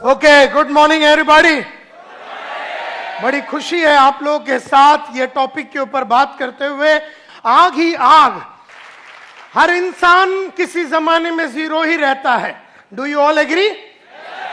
Okay, good morning everybody. बड़ी खुशी है आप लोगों के साथ ये टॉपिक के ऊपर बात करते हुए। आग ही आग, हर इंसान किसी जमाने में जीरो ही रहता है। Do you all agree?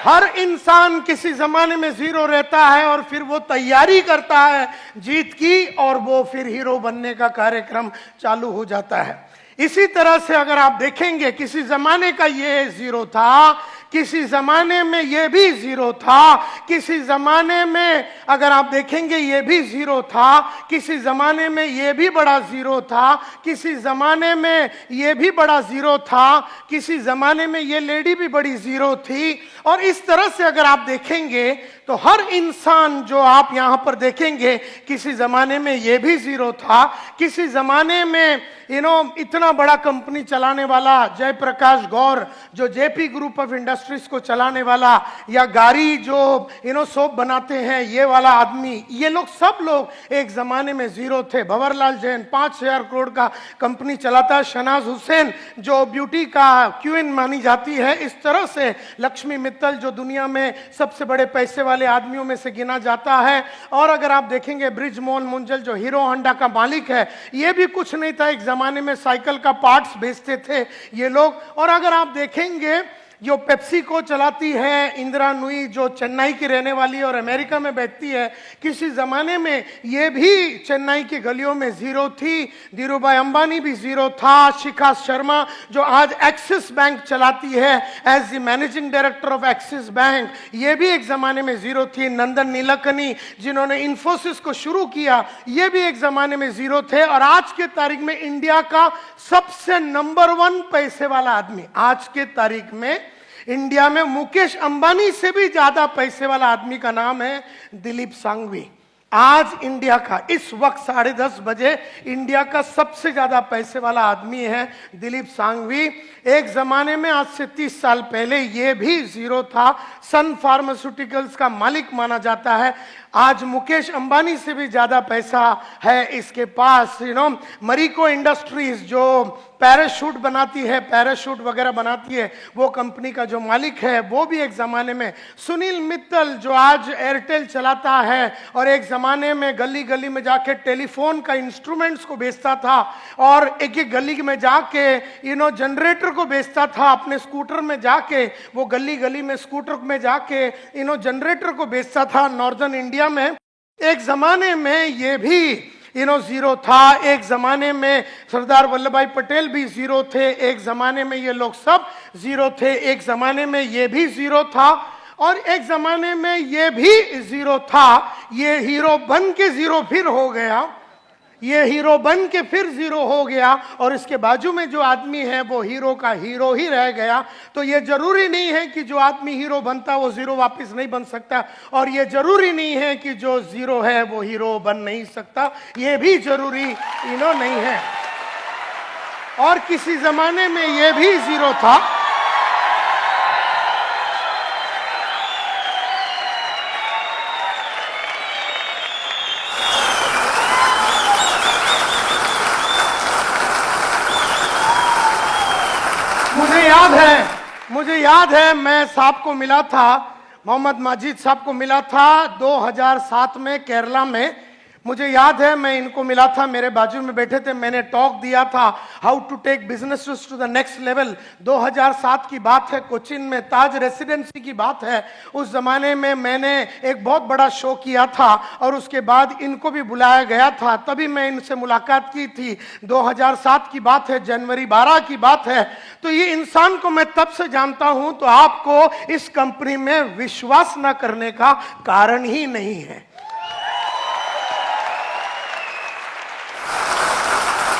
हर इंसान किसी जमाने में जीरो रहता है और फिर वो तैयारी करता है जीत की और वो फिर हीरो बनने का कार्यक्रम चालू हो जाता है। इसी तरह से अगर आप देखेंगे किसी जमाने का ये जीरो था, किसी जमाने में ये भी जीरो था, किसी जमाने में अगर आप देखेंगे ये भी जीरो था, किसी जमाने में ये भी बड़ा जीरो था, किसी जमाने में ये भी बड़ा जीरो था, किसी जमाने में ये लेडी भी बड़ी जीरो थी। और इस तरह से अगर आप देखेंगे तो हर इंसान जो आप यहां पर देखेंगे किसी जमाने में ये भी जीरो था, किसी जमाने में इतना बड़ा कंपनी चलाने वाला जयप्रकाश गौर जो जेपी ग्रुप ऑफ इंडस्ट्रीज को चलाने वाला, या गाड़ी जो सोप बनाते हैं ये वाला आदमी, ये लोग सब लोग एक जमाने में जीरो थे। भंवरलाल जैन 5,000 करोड़ का कंपनी चलाता है। शहनाज हुसैन जो ब्यूटी का क्वीन मानी जाती है। इस तरह से लक्ष्मी मित्तल जो दुनिया में सबसे बड़े पैसे वाले आदमियों में से गिना जाता है। और अगर आप देखेंगे ब्रिजमोहन मुंजल जो हीरो होंडा का मालिक है, ये भी कुछ नहीं था, एक जमाने में साइकिल का पार्ट्स बेचते थे ये लोग। और अगर आप देखेंगे जो पेप्सी को चलाती है इंदिरा नुई जो चेन्नई की रहने वाली और अमेरिका में बैठती है, किसी जमाने में ये भी चेन्नई की गलियों में जीरो थी। धीरूभाई अंबानी भी जीरो था। शिखा शर्मा जो आज एक्सिस बैंक चलाती है as the managing director of Axis Bank, ये भी एक जमाने में जीरो थी। नंदन नीलकनी जिन्होंने इंफोसिस को शुरू किया, ये भी एक जमाने में जीरो थे। और आज के तारीख में इंडिया का सबसे नंबर 1 पैसे वाला आदमी, आज के तारीख में इंडिया में मुकेश अंबानी से भी ज्यादा पैसे वाला आदमी का नाम है दिलीप सांघवी। आज इंडिया का इस वक्त 10:30 बजे इंडिया का सबसे ज्यादा पैसे वाला आदमी है दिलीप सांघवी। एक जमाने में आज से 30 साल पहले ये भी जीरो था। सन फार्मास्यूटिकल्स का मालिक माना जाता है। आज मुकेश अंबानी से भी ज्यादा पैसा है इसके पास। मरीको इंडस्ट्रीज जो पैराशूट बनाती है, पैराशूट वगैरह बनाती है, वो कंपनी का जो मालिक है वो भी एक जमाने में। सुनील मित्तल जो आज एयरटेल चलाता है और एक जमाने में गली गली में जाके टेलीफोन का इंस्ट्रूमेंट्स को बेचता था और एक एक गली में जाके जनरेटर को बेचता था। अपने स्कूटर में जाके वो गली गली में स्कूटर में जाके जनरेटर को बेचता था नॉर्दर्न इंडिया में। एक जमाने में ये भी जीरो था। एक जमाने में सरदार वल्लभ भाई पटेल भी जीरो थे। एक जमाने में ये लोग सब जीरो थे। एक जमाने में ये भी जीरो था और एक जमाने में ये भी जीरो था। ये हीरो बन के जीरो फिर हो गया, ये हीरो बन के फिर जीरो हो गया और इसके बाजू में जो आदमी है वो हीरो का हीरो ही रह गया। तो ये जरूरी नहीं है कि जो आदमी हीरो बनता वो जीरो वापस नहीं बन सकता, और ये जरूरी नहीं है कि जो जीरो है वो हीरो बन नहीं सकता, ये भी जरूरी नहीं है। और किसी जमाने में ये भी जीरो था। मुझे याद है मैं साहब को मिला था, मोहम्मद माजिद साहब को मिला था 2007 में केरला में। मुझे याद है मैं इनको मिला था, मेरे बाजू में बैठे थे, मैंने टॉक दिया था how to take business to the next level. 2007 की बात है, कोचिन में ताज रेसिडेंसी की बात है। उस जमाने में मैंने एक बहुत बड़ा शो किया था और उसके बाद इनको भी बुलाया गया था, तभी मैं इनसे मुलाकात की थी। 2007 की बात है, जनवरी 12 की बात है। तो ये इंसान को मैं तब से जानता हूं, तो आपको इस कंपनी में विश्वास न करने का कारण ही नहीं है।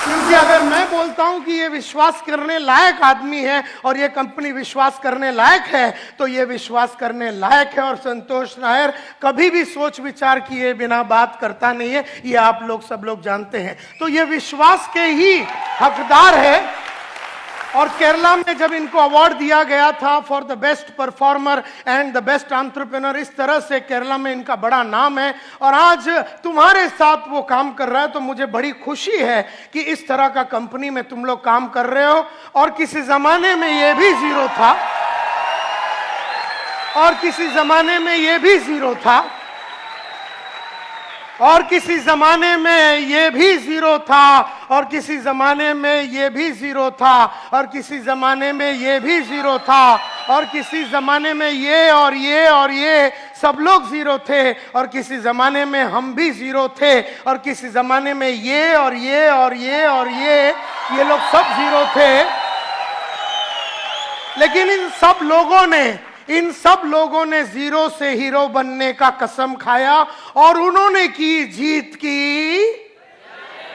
क्योंकि अगर मैं बोलता हूं कि ये विश्वास करने लायक आदमी है और ये कंपनी विश्वास करने लायक है, तो ये विश्वास करने लायक है। और संतोष नायर कभी भी सोच विचार किए बिना बात करता नहीं है, ये आप लोग सब लोग जानते हैं। तो ये विश्वास के ही हकदार है। और केरला में जब इनको अवार्ड दिया गया था for the best performer and the best entrepreneur, इस तरह से केरला में इनका बड़ा नाम है और आज तुम्हारे साथ वो काम कर रहा है। तो मुझे बड़ी खुशी है कि इस तरह का कंपनी में तुम लोग काम कर रहे हो। और किसी जमाने में ये भी जीरो था और किसी जमाने में ये भी जीरो था, और किसी जमाने में ये भी जीरो था, और किसी जमाने में ये भी जीरो था, और किसी जमाने में ये भी जीरो था, और किसी जमाने में ये और ये और ये सब लोग जीरो थे, और किसी जमाने में हम भी जीरो थे, और किसी जमाने में ये और ये और ये और ये लोग सब जीरो थे। लेकिन इन सब लोगों ने जीरो से हीरो बनने का कसम खाया और उन्होंने की जीत की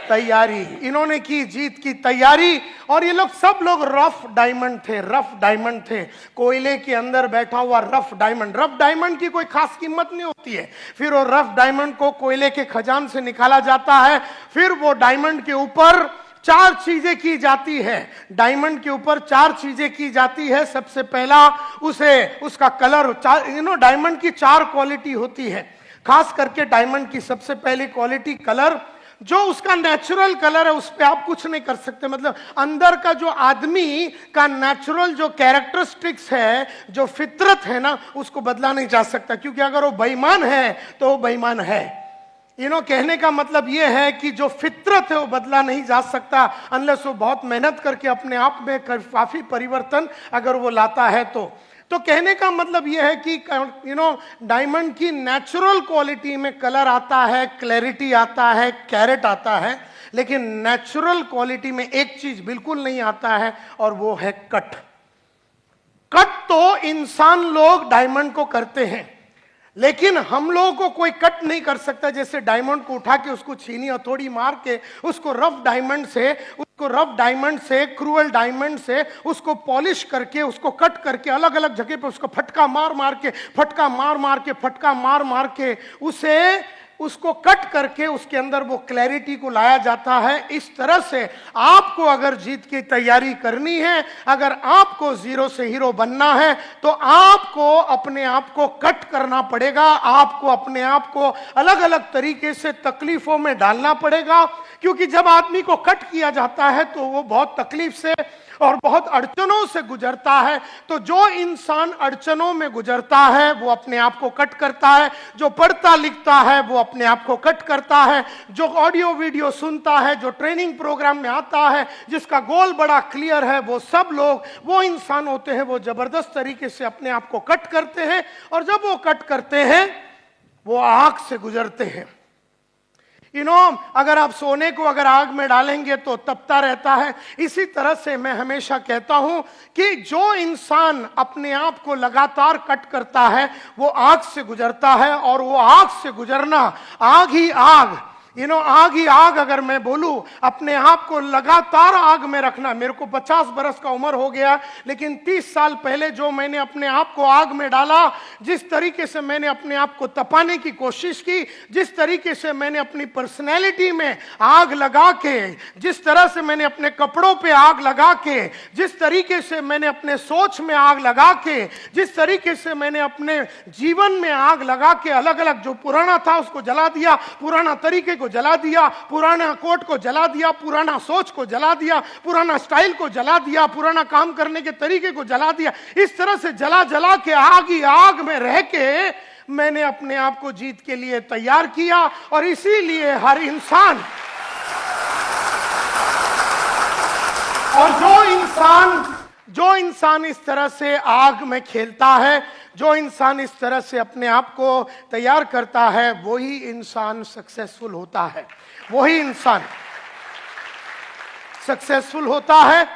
तैयारी। इन्होंने की जीत की तैयारी। और ये लोग सब लोग रफ डायमंड थे, कोयले के अंदर बैठा हुआ रफ डायमंड की कोई खास कीमत नहीं होती है। फिर वो रफ डायमंड को कोयले के खजान से निकाला जाता है, फिर वो डायमंड के ऊपर 4 चीजें की जाती है। डायमंड के ऊपर 4 चीजें की जाती है। सबसे पहला उसका कलर, डायमंड की 4 क्वालिटी होती है। खास करके डायमंड की सबसे पहली क्वालिटी कलर, जो उसका नेचुरल कलर है उस पर आप कुछ नहीं कर सकते। मतलब अंदर का जो आदमी का नेचुरल जो कैरेक्टरिस्टिक्स है, जो फितरत है ना, उसको बदला नहीं जा सकता। क्योंकि अगर वो बेईमान है तो वो बेईमान है। कहने का मतलब यह है कि जो फितरत है वो बदला नहीं जा सकता, अनलेस वो बहुत मेहनत करके अपने आप में काफी परिवर्तन अगर वो लाता है तो कहने का मतलब यह है कि डायमंड की नेचुरल क्वालिटी में कलर आता है, क्लैरिटी आता है, कैरेट आता है, लेकिन नेचुरल क्वालिटी में एक चीज बिल्कुल नहीं आता है और वो है कट। तो इंसान लोग डायमंड को करते हैं, लेकिन हम लोगों को कोई कट नहीं कर सकता। जैसे डायमंड को उठा के उसको छीनी हथौड़ी मार के उसको रफ डायमंड से क्रूअल डायमंड से उसको पॉलिश करके उसको कट करके अलग अलग जगह पे उसको फटका मार मार के उसको कट करके उसके अंदर वो क्लैरिटी को लाया जाता है। इस तरह से आपको अगर जीत की तैयारी करनी है, अगर आपको जीरो से हीरो बनना है, तो आपको अपने आप को कट करना पड़ेगा। आपको अपने आप को अलग अलग तरीके से तकलीफों में डालना पड़ेगा। क्योंकि जब आदमी को कट किया जाता है तो वो बहुत तकलीफ से और बहुत अड़चनों से गुजरता है। तो जो इंसान अड़चनों में गुजरता है वो अपने आप को कट करता है, जो पढ़ता लिखता है वो अपने आप को कट करता है, जो ऑडियो वीडियो सुनता है, जो ट्रेनिंग प्रोग्राम में आता है, जिसका गोल बड़ा क्लियर है, वो सब लोग वो इंसान होते हैं वो जबरदस्त तरीके से अपने आप को कट करते हैं। और जब वो कट करते हैं वो आग से गुजरते हैं। अगर आप सोने को अगर आग में डालेंगे तो तपता रहता है। इसी तरह से मैं हमेशा कहता हूं कि जो इंसान अपने आप को लगातार कट करता है वो आग से गुजरता है। और वो आग से गुजरना, आग ही आग, आग ही आग, अगर मैं बोलूं अपने आप को लगातार आग में रखना। मेरे को 50 बरस का उम्र हो गया, लेकिन 30 साल पहले जो मैंने अपने आप को आग में डाला, जिस तरीके से मैंने अपने आप को तपाने की कोशिश की, जिस तरीके से मैंने अपनी पर्सनैलिटी में आग लगा के, जिस तरह से मैंने अपने कपड़ों पे आग लगा के, जिस तरीके से मैंने अपने सोच में आग लगा के, जिस तरीके से मैंने अपने जीवन में आग लगा के अलग अलग जो पुराना था उसको जला दिया, पुराना तरीके को जला दिया, पुराना कोट को जला दिया, पुराना सोच को जला दिया, पुराना स्टाइल को जला दिया, पुराना काम करने के तरीके को जला दिया। इस तरह से जला जला के आग ही आग में रह के मैंने अपने आप को जीत के लिए तैयार किया। और इसीलिए हर इंसान, और जो इंसान इस तरह से आग में खेलता है, जो इंसान इस तरह से अपने आप को तैयार करता है, वही इंसान सक्सेसफुल होता है। वही इंसान सक्सेसफुल होता है।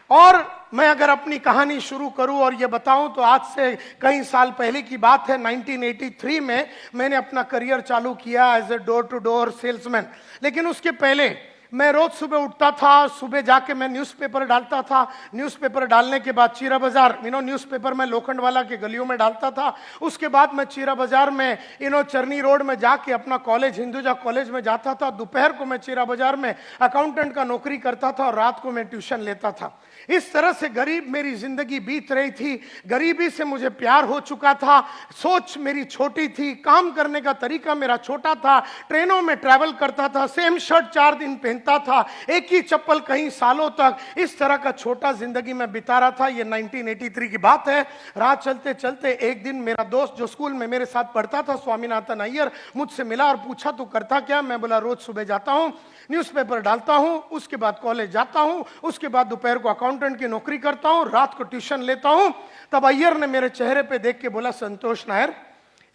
और मैं अगर अपनी कहानी शुरू करूं और ये बताऊं तो आज से कई साल पहले की बात है। 1983 में मैंने अपना करियर चालू किया as a door to door salesman. लेकिन उसके पहले मैं रोज सुबह उठता था, सुबह जाके मैं न्यूज़पेपर डालता था। न्यूज़पेपर डालने के बाद चीरा बाजार, न्यूज़पेपर मैं लोखंडवाला के गलियों में डालता था। उसके बाद मैं चीरा बाजार में चरनी रोड में जाके अपना कॉलेज, हिंदुजा कॉलेज में जाता था। दोपहर को मैं चीरा बाजार में अकाउंटेंट का नौकरी करता था और रात को मैं ट्यूशन लेता था। इस तरह से गरीब मेरी जिंदगी बीत रही थी। गरीबी से मुझे प्यार हो चुका था, सोच मेरी छोटी थी, काम करने का तरीका मेरा छोटा था, ट्रेनों में ट्रैवल करता था, सेम शर्ट 4 दिन पहन पहनता था, एक ही चप्पल कई सालों तक, इस तरह का छोटा जिंदगी में बिता रहा था। ये 1983 की बात है। रात चलते चलते एक दिन मेरा दोस्त जो स्कूल में मेरे साथ पढ़ता था, स्वामीनाथन अय्यर, मुझसे मिला और पूछा तू करता क्या? मैं बोला रोज सुबह जाता हूं, न्यूज़पेपर डालता हूं, उसके बाद कॉलेज जाता हूं, उसके बाद दोपहर को अकाउंटेंट की नौकरी करता हूं, रात को ट्यूशन लेता हूं। तब अय्यर ने मेरे चेहरे पे देख के बोला, संतोष नायर,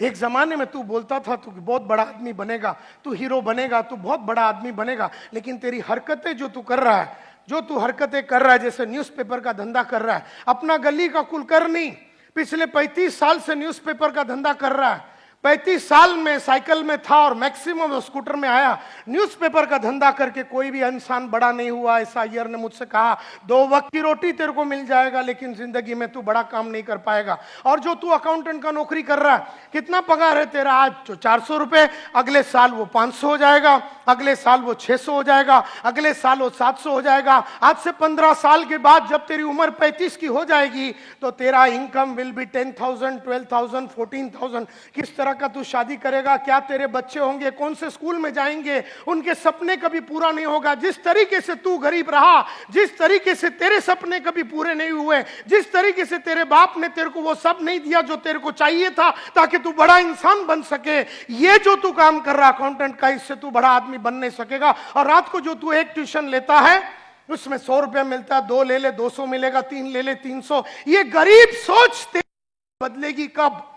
एक जमाने में तू बोलता था तू बहुत बड़ा आदमी बनेगा, तू हीरो बनेगा, तू बहुत बड़ा आदमी बनेगा, लेकिन तेरी हरकतें जो तू कर रहा है, जो तू हरकतें कर रहा है, जैसे न्यूज़पेपर का धंधा कर रहा है, अपना गली का कुल कर नहीं, पिछले 35 साल से न्यूज़पेपर का धंधा कर रहा है। 35 साल में साइकिल में था और मैक्सिमम स्कूटर में आया। न्यूज़पेपर का धंधा करके कोई भी इंसान बड़ा नहीं हुआ। ऐसा अय्यर ने मुझसे कहा, 2 वक्त की रोटी तेरे को मिल जाएगा, लेकिन जिंदगी में तू बड़ा काम नहीं कर पाएगा। और जो तू अकाउंटेंट का नौकरी कर रहा है, कितना पगार है तेरा? आज तो 400 रुपए, अगले साल वो 500 हो जाएगा, अगले साल वो 600 हो जाएगा, अगले साल वो 700 हो जाएगा। आज से 15 साल के बाद जब तेरी उम्र 35 की हो जाएगी तो तेरा इनकम विल बी 10,000, 12,000, 14,000। किस तरह का तू शादी करेगा? क्या तेरे बच्चे होंगे? कौन से स्कूल में जाएंगे? उनके सपने कभी पूरा नहीं होगा। जिस तरीके से तू गरीब रहा, जिस तरीके से तेरे सपने कभी पूरे नहीं हुए, जिस तरीके से तेरे बाप ने तेरे को वो सब नहीं दिया जो तेरे को चाहिए था ताकि तू बड़ा इंसान बन सके, ये जो तू काम कर रहा अकाउंटेंट का, इससे तू बड़ा आदमी बन नहीं सकेगा। और रात को जो तू एक ट्यूशन लेता है उसमें 100 रुपया मिलता है, 2 ले ले 200 मिलेगा, 3 ले ले 300। ये गरीब सोच तेरी बदलेगी कब?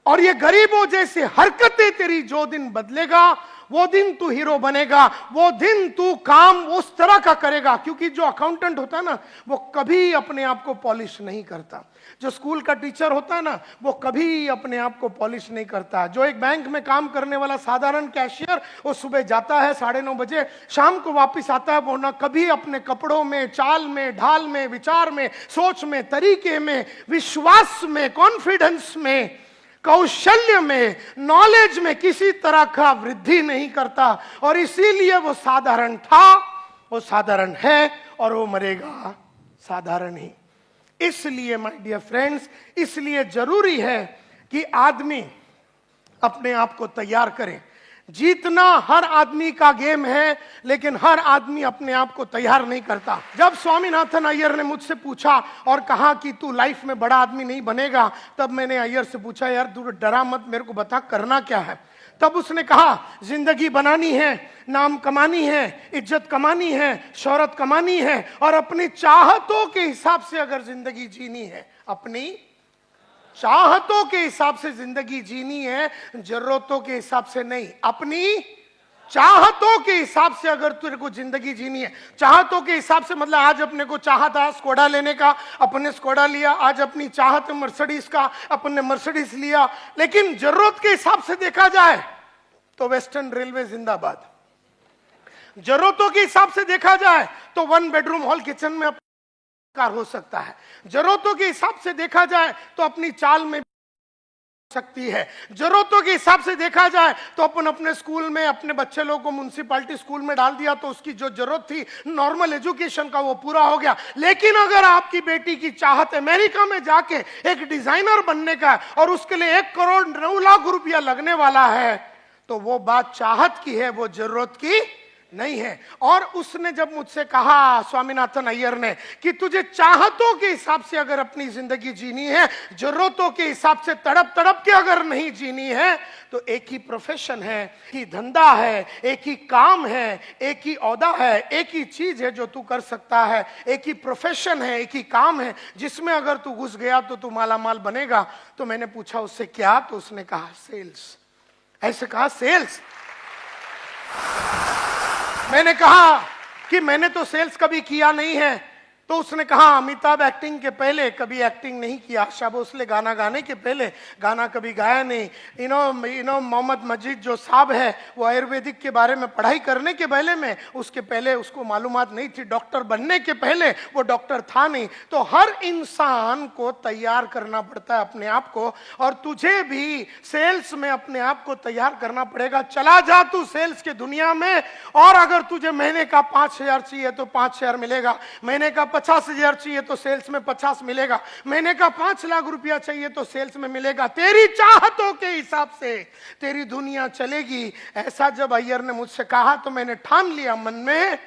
और ये गरीबों जैसी हरकतें तेरी जो दिन बदलेगा, वो दिन तू हीरो बनेगा, वो दिन तू काम उस तरह का करेगा। क्योंकि जो अकाउंटेंट होता है ना, वो कभी अपने आप को पॉलिश नहीं करता। जो स्कूल का टीचर होता है ना, वो कभी अपने आप को पॉलिश नहीं करता। जो एक बैंक में काम करने वाला साधारण कैशियर, वो सुबह जाता है 9:30 बजे, शाम को वापस आता है, वो ना कभी अपने कपड़ों में, चाल में, ढाल में, विचार में, सोच में, तरीके में, विश्वास में, कॉन्फिडेंस में, कौशल्य में, नॉलेज में किसी तरह का वृद्धि नहीं करता। और इसीलिए वो साधारण था, वो साधारण है और वो मरेगा साधारण ही। इसलिए माय डियर फ्रेंड्स, इसलिए जरूरी है कि आदमी अपने आप को तैयार करे। जीतना हर आदमी का गेम है, लेकिन हर आदमी अपने आप को तैयार नहीं करता। जब स्वामीनाथन अय्यर ने मुझसे पूछा और कहा कि तू लाइफ में बड़ा आदमी नहीं बनेगा, तब मैंने अय्यर से पूछा, यार तू डरा मत, मेरे को बता करना क्या है। तब उसने कहा, जिंदगी बनानी है, नाम कमानी है, इज्जत कमानी है, शोहरत कमानी है, और अपनी चाहतों के हिसाब से अगर जिंदगी जीनी है, अपनी चाहतों के हिसाब से जिंदगी जीनी है, जरूरतों के हिसाब से नहीं। अपनी चाहतों के हिसाब से अगर तेरे को जिंदगी जीनी है, चाहतों के हिसाब से मतलब आज अपने को चाहा था स्कोडा लेने का, अपने स्कोडा लिया। आज अपनी चाहत मर्सिडीज का, अपने मर्सिडीज लिया। लेकिन जरूरत के हिसाब से देखा जाए तो वेस्टर्न रेलवे जिंदाबाद। जरूरतों के हिसाब से देखा जाए तो 1 बेडरूम हॉल किचन में हो सकता है। जरूरतों के हिसाब से देखा जाए तो अपनी चाल में सकती है। जरूरतों के हिसाब से देखा जाए तो अपन अपने स्कूल में अपने बच्चे लोगों को म्युनिसिपैलिटी स्कूल में डाल दिया तो उसकी जो जरूरत थी नॉर्मल एजुकेशन का, वो पूरा हो गया। लेकिन अगर आपकी बेटी की चाहत अमेरिका में जाके एक डिजाइनर बनने का और उसके लिए 1 करोड़ 9 लाख रुपया लगने वाला है, तो वो बात चाहत की है, वो जरूरत की नहीं है। और उसने जब मुझसे कहा, स्वामीनाथन अय्यर ने, कि तुझे चाहतों के हिसाब से अगर अपनी जिंदगी जीनी है, जरूरतों के हिसाब से तड़प तड़प के अगर नहीं जीनी है, तो एक ही प्रोफेशन है, एक ही धंधा है, एक ही काम है, एक ही औहदा है, एक ही चीज है जो तू कर सकता है, एक ही प्रोफेशन है, एक ही काम है जिसमें अगर तू घुस गया तो तू मालामाल बनेगा। तो मैंने पूछा उससे क्या? तो उसने कहा सेल्स। ऐसे कहा सेल्स। मैंने कहा कि मैंने तो सेल्स कभी किया नहीं है। तो उसने कहा, अमिताभ एक्टिंग के पहले कभी एक्टिंग नहीं किया, आशा भोसले गाना गाने के पहले गाना कभी गाया नहीं, मोहम्मद मजीद जो साहब है वो आयुर्वेदिक के बारे में पढ़ाई करने के पहले में, उसके पहले उसको मालूमात नहीं थी, डॉक्टर बनने के पहले वो डॉक्टर था नहीं। तो हर इंसान को तैयार करना पड़ता है अपने आप को, और तुझे भी सेल्स में अपने आप को तैयार करना पड़ेगा। चला जा तू सेल्स के दुनिया में, और अगर तुझे महीने का 5,000 चाहिए तो 5,000 मिलेगा, महीने का 50,000 चाहिए तो सेल्स में 50 मिलेगा, महीने का 5 लाख रुपया चाहिए तो सेल्स में मिलेगा, तेरी चाहतों के हिसाब से तेरी दुनिया चलेगी। ऐसा जब अय्यर ने मुझसे कहा तो मैंने ठान लिया मन में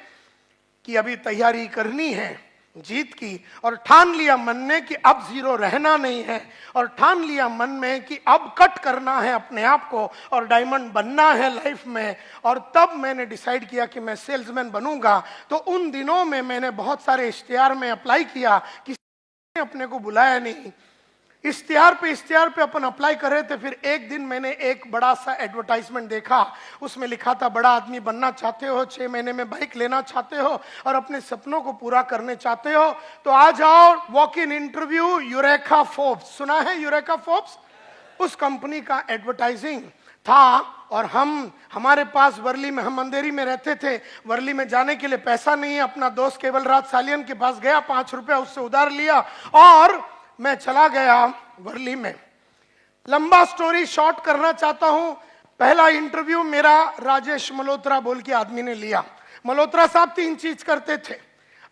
कि अभी तैयारी करनी है जीत की, और ठान लिया मन में कि अब जीरो रहना नहीं है, और ठान लिया मन में कि अब कट करना है अपने आप को और डायमंड बनना है लाइफ में। और तब मैंने डिसाइड किया कि मैं सेल्समैन बनूंगा। तो उन दिनों में मैंने बहुत सारे इश्तिहार में अप्लाई किया, किसी ने अपने को बुलाया नहीं, इश्तिहार पे अपन अप्लाई कर रहे थे। फिर एक दिन मैंने एक बड़ा सा एडवर्टाइजमेंट देखा, उसमें लिखा था बड़ा आदमी बनना चाहते हो, 6 महीने में बाइक लेना चाहते हो और अपने सपनों को पूरा करने चाहते हो तो आ जाओ walk in interview eureka Forbes. सुना है यूरेका फोर्ब्स? उस कंपनी का एडवर्टाइजिंग था। और हमारे पास वर्ली में, हम अंधेरी में रहते थे, वर्ली में जाने के लिए पैसा नहीं है। अपना दोस्त केवल राज सालियन के पास गया, 5 रुपया उससे उधार लिया और मैं चला गया वर्ली में। लंबा स्टोरी शॉर्ट करना चाहता हूं, पहला इंटरव्यू मेरा राजेश मल्होत्रा बोल के आदमी ने लिया। मल्होत्रा साहब 3 चीज करते थे,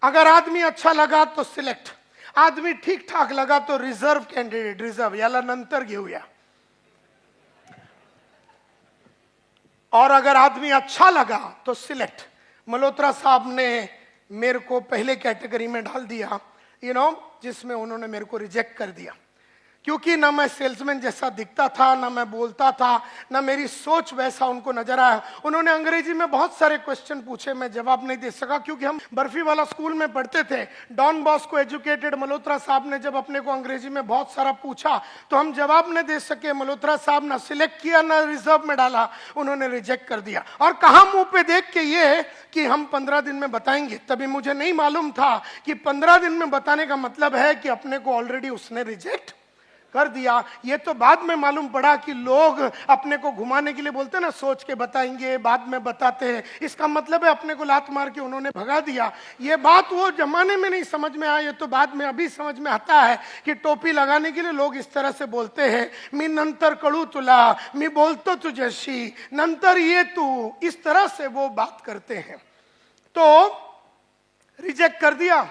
अगर आदमी अच्छा लगा तो सिलेक्ट, आदमी ठीक ठाक लगा तो रिजर्व कैंडिडेट, रिजर्व याला नंतर घेऊया, और अगर आदमी अच्छा लगा तो सिलेक्ट। मल्होत्रा साहब ने मेरे को पहले कैटेगरी में डाल दिया, जिसमें उन्होंने मेरे को रिजेक्ट कर दिया, क्योंकि ना मैं सेल्समैन जैसा दिखता था, ना मैं बोलता था, ना मेरी सोच वैसा उनको नजर आया। उन्होंने अंग्रेजी में बहुत सारे क्वेश्चन पूछे, मैं जवाब नहीं दे सका, क्योंकि हम बर्फी वाला स्कूल में पढ़ते थे। डॉन बॉस्को एजुकेटेड मल्होत्रा साहब ने जब अपने को अंग्रेजी में बहुत सारा पूछा तो हम जवाब नहीं दे सके। मल्होत्रा साहब ना सिलेक्ट किया ना रिजर्व में डाला, उन्होंने रिजेक्ट कर दिया। और कहा मुंह पे देख के ये कि हम 15 दिन में बताएंगे। तभी मुझे नहीं मालूम था कि 15 दिन में बताने का मतलब है कि अपने को ऑलरेडी उसने रिजेक्ट कर दिया। ये तो बाद में मालूम पड़ा कि लोग अपने को घुमाने के लिए बोलते हैं ना, सोच के बताएंगे, बाद में बताते हैं, इसका मतलब है अपने को लात मार के उन्होंने भगा दिया। ये बात वो जमाने में नहीं समझ में आया, ये तो बाद में अभी समझ में आता है कि टोपी लगाने के लिए लोग इस तरह से बोलते हैं, मी नंतर कळू तुला, मी बोलतो तुझ्याशी, नंतर ये तू, इस तरह से वो बात करते हैं। तो रिजेक्ट कर दिया।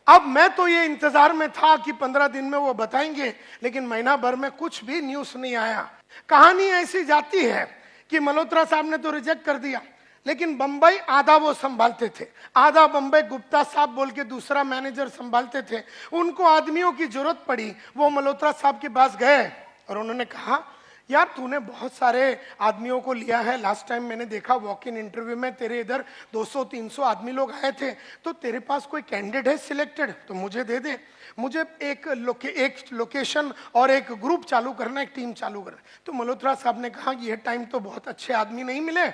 अब मैं तो ये इंतजार में था कि 15 दिन में वो बताएंगे, लेकिन महीना भर में कुछ भी न्यूज नहीं आया। कहानी ऐसी जाती है कि मल्होत्रा साहब ने तो रिजेक्ट कर दिया, लेकिन बंबई आधा वो संभालते थे, आधा बंबई गुप्ता साहब बोल के दूसरा मैनेजर संभालते थे। उनको आदमियों की जरूरत पड़ी, वो मल्होत्रा साहब के पास गए और उन्होंने कहा, यार तूने बहुत सारे आदमियों को लिया है, लास्ट टाइम मैंने देखा वॉक इन इंटरव्यू में तेरे इधर 200-300 आदमी लोग आए थे, तो तेरे पास कोई कैंडिडेट है सिलेक्टेड तो मुझे दे दे। मुझे एक लोकेशन और एक ग्रुप चालू करना, एक टीम चालू करना। तो मल्होत्रा साहब ने कहा कि यह टाइम तो बहुत अच्छे आदमी नहीं मिले,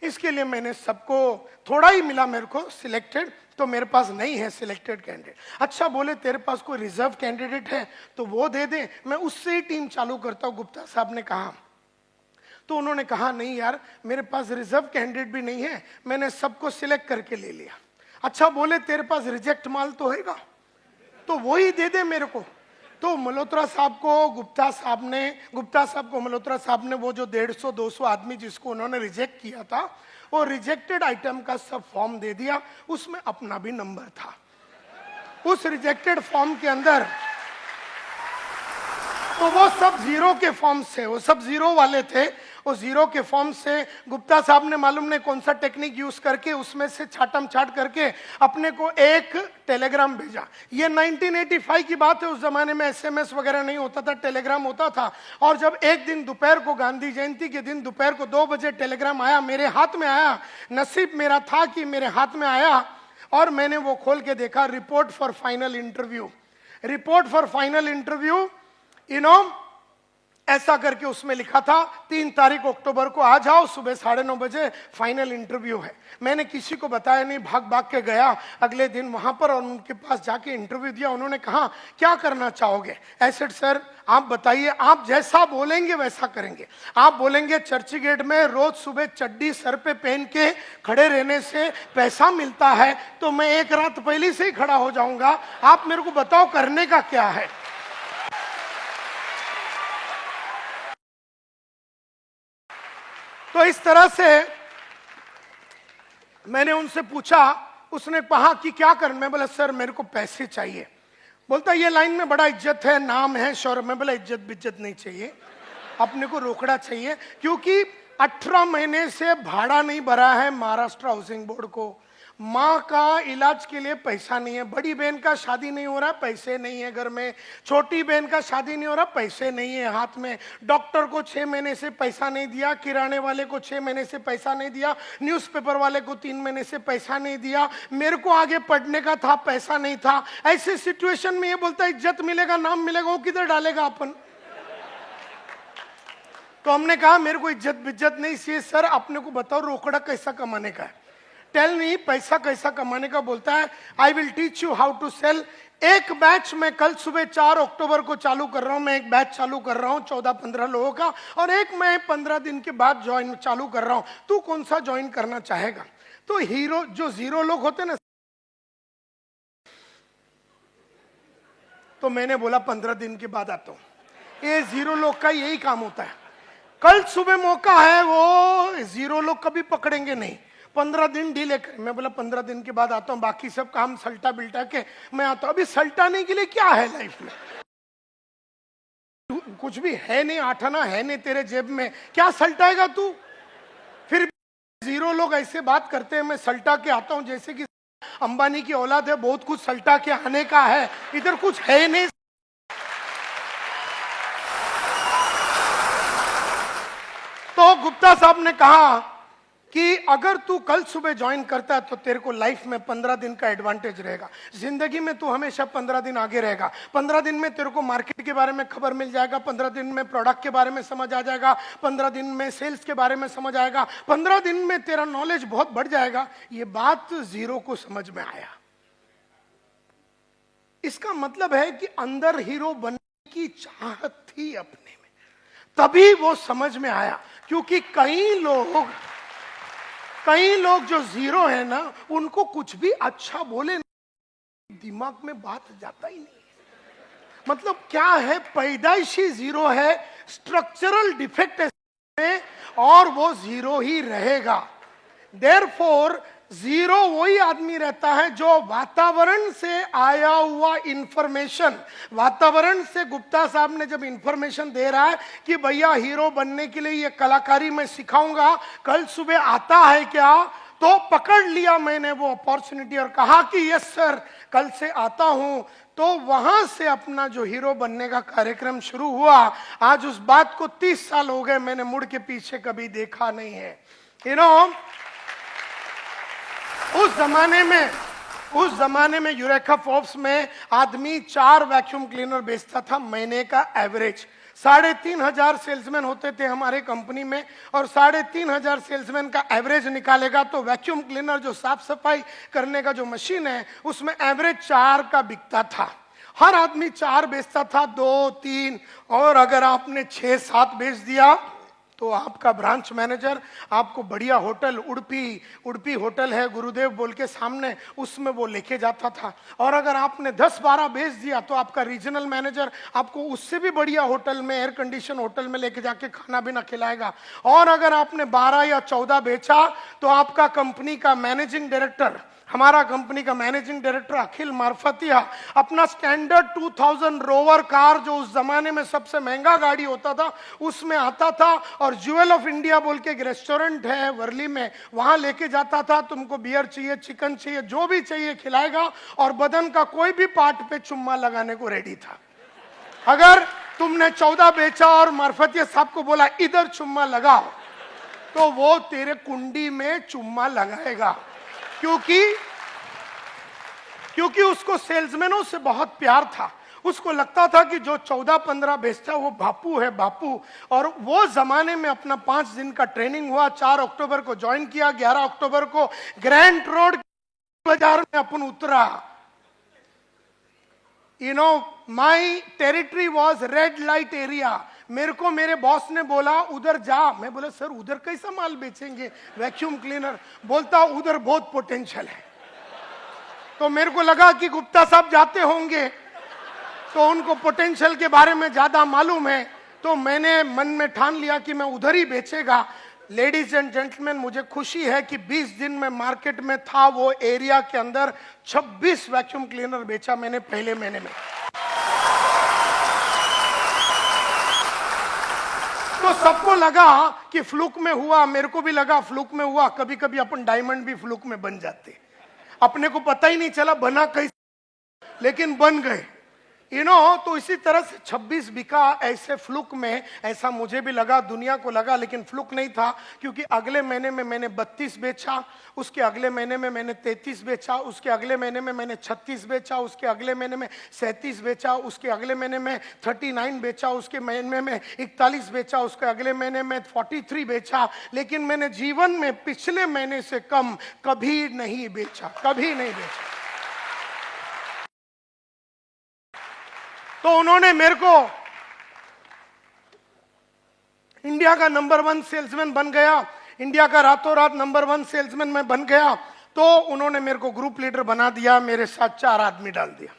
इसके लिए मैंने सबको, थोड़ा ही मिला मेरे को सिलेक्टेड, तो मेरे पास नहीं है सिलेक्टेड कैंडिडेट। अच्छा बोले तेरे पास कोई रिजर्व कैंडिडेट है तो वो दे दे, मैं उससे ही टीम चालू करता हूं, गुप्ता साहब ने कहा। तो उन्होंने कहा नहीं यार, मेरे पास रिजर्व कैंडिडेट भी नहीं है, मैंने सबको सिलेक्ट करके ले लिया। अच्छा बोले तेरे पास रिजेक्ट माल तो होगा, तो वो ही दे दे मेरे को। तो मल्होत्रा साहब को गुप्ता साहब को मल्होत्रा साहब ने वो जो 150-200 आदमी जिसको उन्होंने रिजेक्ट किया था, वो रिजेक्टेड आइटम का सब फॉर्म दे दिया, उसमें अपना भी नंबर था। उस रिजेक्टेड फॉर्म के अंदर तो वो सब जीरो के फॉर्म से, वो सब जीरो वाले थे। वो जीरो के फॉर्म से गुप्ता साहब ने मालूम नहीं कौन सा टेक्निक यूज करके उसमें से छाटम छाट करके अपने को एक टेलीग्राम भेजा। ये 1985 की बात है, उस जमाने में एसएमएस वगैरह नहीं होता था, टेलीग्राम होता था। और जब एक दिन दोपहर को, गांधी जयंती के दिन दोपहर को 2 बजे टेलीग्राम आया, मेरे हाथ में आया। नसीब मेरा था कि मेरे हाथ में आया और मैंने वो खोल के देखा, report for final interview, report for final interview, ऐसा करके उसमें लिखा था 3 तारीख अक्टूबर को आ जाओ, सुबह 9:30 बजे फाइनल इंटरव्यू है। मैंने किसी को बताया नहीं, भाग भाग के गया अगले दिन वहां पर और उनके पास जाके इंटरव्यू दिया। उन्होंने कहा क्या करना चाहोगे? ऐसे सर आप बताइए, आप जैसा बोलेंगे वैसा करेंगे। आप बोलेंगे चर्ची गेट में रोज सुबह चड्डी सर पे पहन के खड़े रहने से पैसा मिलता है, तो मैं एक रात पहले से ही खड़ा हो जाऊंगा। आप मेरे को बताओ करने का क्या है। तो इस तरह से मैंने उनसे पूछा उसने कहा कि क्या कर, मैं बोला सर मेरे को पैसे चाहिए। बोलता ये लाइन में बड़ा इज्जत है, नाम है, शौर्य। मैं बोला इज्जत बिज्जत नहीं चाहिए, अपने को रोकड़ा चाहिए, क्योंकि 18 महीने से भाड़ा नहीं भरा है महाराष्ट्र हाउसिंग बोर्ड को, माँ का इलाज के लिए पैसा नहीं है, बड़ी बहन का शादी नहीं हो रहा, पैसे नहीं है घर में, छोटी बहन का शादी नहीं हो रहा, पैसे नहीं है हाथ में, डॉक्टर को 6 महीने से पैसा नहीं दिया, किराने वाले को 6 महीने से पैसा नहीं दिया, न्यूज़पेपर वाले को 3 महीने से पैसा नहीं दिया, मेरे को आगे पढ़ने का था, पैसा नहीं था। ऐसे सिचुएशन में ये बोलता है इज्जत मिलेगा, नाम मिलेगा, वो किधर डालेगा अपन? तो हमने कहा मेरे को इज्जत बिज्जत नहीं चाहिए सर, अपने को बताओ रोकड़ा कैसा कमाने का है, टेल मी पैसा कैसा कमाने का। बोलता है I will teach you how to sell. एक बैच मैं कल सुबह 4 अक्टूबर को चालू कर रहा हूं, मैं एक बैच चालू कर रहा हूं 14-15 लोगों का, और एक मैं 15 दिन के बाद ज्वाइन चालू कर रहा हूं, तू कौन सा ज्वाइन करना चाहेगा? तो हीरो जो 0 लोग होते ना, तो मैंने बोला 15 दिन के बाद आता हूं। ये 0 लोग का यही काम होता है, कल सुबह मौका है, वो 0 लोग कभी पकड़ेंगे नहीं, 15 दिन डीले कर। मैं बोला 15 दिन के बाद आता हूं, बाकी सब काम सल्टा बिल्टा के मैं आता हूं। अभी सल्टाने के लिए क्या है लाइफ में? कुछ भी है नहीं, 8 आना है नहीं तेरे जेब में, क्या सल्टाएगा तू? फिर 0 लोग ऐसे बात करते हैं, मैं सल्टा के आता हूं जैसे कि अंबानी की औलाद है, बहुत कुछ सल्टा के आने का है, इधर कुछ है नहीं। तो गुप्ता साहब ने कहा कि अगर तू कल सुबह ज्वाइन करता है तो तेरे को लाइफ में 15 दिन का एडवांटेज रहेगा, जिंदगी में तू हमेशा 15 दिन आगे रहेगा। 15 दिन में तेरे को मार्केट के बारे में खबर मिल जाएगा, 15 दिन में प्रोडक्ट के बारे में समझ आ जाएगा, 15 दिन में सेल्स के बारे में समझ आएगा, 15 दिन में तेरा नॉलेज बहुत बढ़ जाएगा। ये बात 0 को समझ में आया। इसका मतलब है कि अंदर हीरो बनने की चाहत थी अपने में, तभी वो समझ में आया। क्योंकि कई लोग जो 0 है ना, उनको कुछ भी अच्छा बोले दिमाग में बात जाता ही नहीं। मतलब क्या है, पैदाइशी 0 है, स्ट्रक्चरल डिफेक्ट है, और वो 0 ही रहेगा। देयरफॉर 0 वही आदमी रहता है जो वातावरण से आया हुआ इंफॉर्मेशन, वातावरण से गुप्ता साहब ने जब इंफॉर्मेशन दे रहा है कि भैया हीरो बनने के लिए ये कलाकारी मैं सिखाऊंगा, कल सुबह आता है क्या, तो पकड़ लिया मैंने वो अपॉर्चुनिटी और कहा कि यस सर कल से आता हूं। तो वहां से अपना जो हीरो बनने का कार्यक्रम शुरू हुआ। आज उस बात को 30 साल हो गए, मैंने मुड़ के पीछे कभी देखा नहीं है। यू नो, उस जमाने में यूरेका फोर्ब्स में आदमी 4 वैक्यूम क्लीनर बेचता था महीने का एवरेज। 3,500 सेल्समैन होते थे हमारे कंपनी में, और 3,500 सेल्समैन का एवरेज निकालेगा तो वैक्यूम क्लीनर जो साफ सफाई करने का जो मशीन है उसमें एवरेज 4 का बिकता था। हर आदमी 4 बेचता था, 2, 3, और अगर आपने 6, 7 बेच दिया तो आपका ब्रांच मैनेजर आपको बढ़िया होटल, उड़पी होटल है गुरुदेव बोल के सामने, उसमें वो लेके जाता था। और अगर आपने 10-12 बेच दिया तो आपका रीजनल मैनेजर आपको उससे भी बढ़िया होटल में, एयर कंडीशन होटल में लेके जाके खाना भी ना खिलाएगा। और अगर आपने 12 या 14 बेचा तो आपका कंपनी का मैनेजिंग डायरेक्टर, हमारा कंपनी का मैनेजिंग डायरेक्टर अखिल मार्फतिया, अपना स्टैंडर्ड 2000 रोवर कार, जो उस जमाने में सबसे महंगा गाड़ी होता था, उसमें आता था और ज्वेल ऑफ इंडिया बोल के एक रेस्टोरेंट है वर्ली में, वहां लेके जाता था। तुमको बियर चाहिए, चिकन चाहिए, जो भी चाहिए खिलाएगा, और बदन का कोई भी पार्ट पे चुम्मा लगाने को रेडी था। अगर तुमने 14 बेचा और मार्फतिया साहब को बोला इधर चुम्मा लगाओ, तो वो तेरे कुंडी में चुम्मा लगाएगा, क्योंकि उसको सेल्समैनों से बहुत प्यार था। उसको लगता था कि जो 14-15 बेचता है वो बापू है, बापू। और वो जमाने में अपना 5 दिन का ट्रेनिंग हुआ, 4 अक्टूबर को ज्वाइन किया, 11 अक्टूबर को ग्रैंड रोड बाजार में अपन उतरा। You know, my territory was red light area. मेरे को मेरे बॉस ने बोला उधर जा। मैं बोला सर उधर कैसा माल बेचेंगे वैक्यूम क्लीनर? बोलता उधर बहुत पोटेंशियल है। तो मेरे को लगा कि गुप्ता साहब जाते होंगे तो उनको पोटेंशियल के बारे में ज्यादा मालूम है, तो मैंने मन में ठान लिया कि मैं उधर ही बेचेगा। लेडीज एंड जेंटलमैन, मुझे खुशी है कि 20 दिन में मार्केट में था वो एरिया के अंदर 26 वैक्यूम क्लीनर बेचा मैंने पहले महीने में। तो सबको लगा कि फ्लूक में हुआ, मेरे को भी लगा फ्लूक में हुआ। कभी कभी अपन डायमंड भी फ्लूक में बन जाते, अपने को पता ही नहीं चला बना कैसे, लेकिन बन गए, तो इसी तरह से 26 बिका ऐसे फ्लुक में। ऐसा मुझे भी लगा, दुनिया को लगा, लेकिन फ्लुक नहीं था, क्योंकि अगले महीने में मैंने 32 बेचा, उसके अगले महीने में मैंने 33 बेचा, उसके अगले महीने में मैंने 36 बेचा, उसके अगले महीने में 37 बेचा, उसके अगले महीने में 39 बेचा, उसके महीने में 41 बेचा, उसके अगले महीने में 43 बेचा। लेकिन मैंने जीवन में पिछले महीने से कम कभी नहीं बेचा, कभी नहीं बेचा। तो उन्होंने मेरे को इंडिया का नंबर 1 सेल्समैन बन गया, इंडिया का रातों रात नंबर 1 सेल्समैन मैं बन गया। तो उन्होंने मेरे को ग्रुप लीडर बना दिया, मेरे साथ 4 आदमी डाल दिया,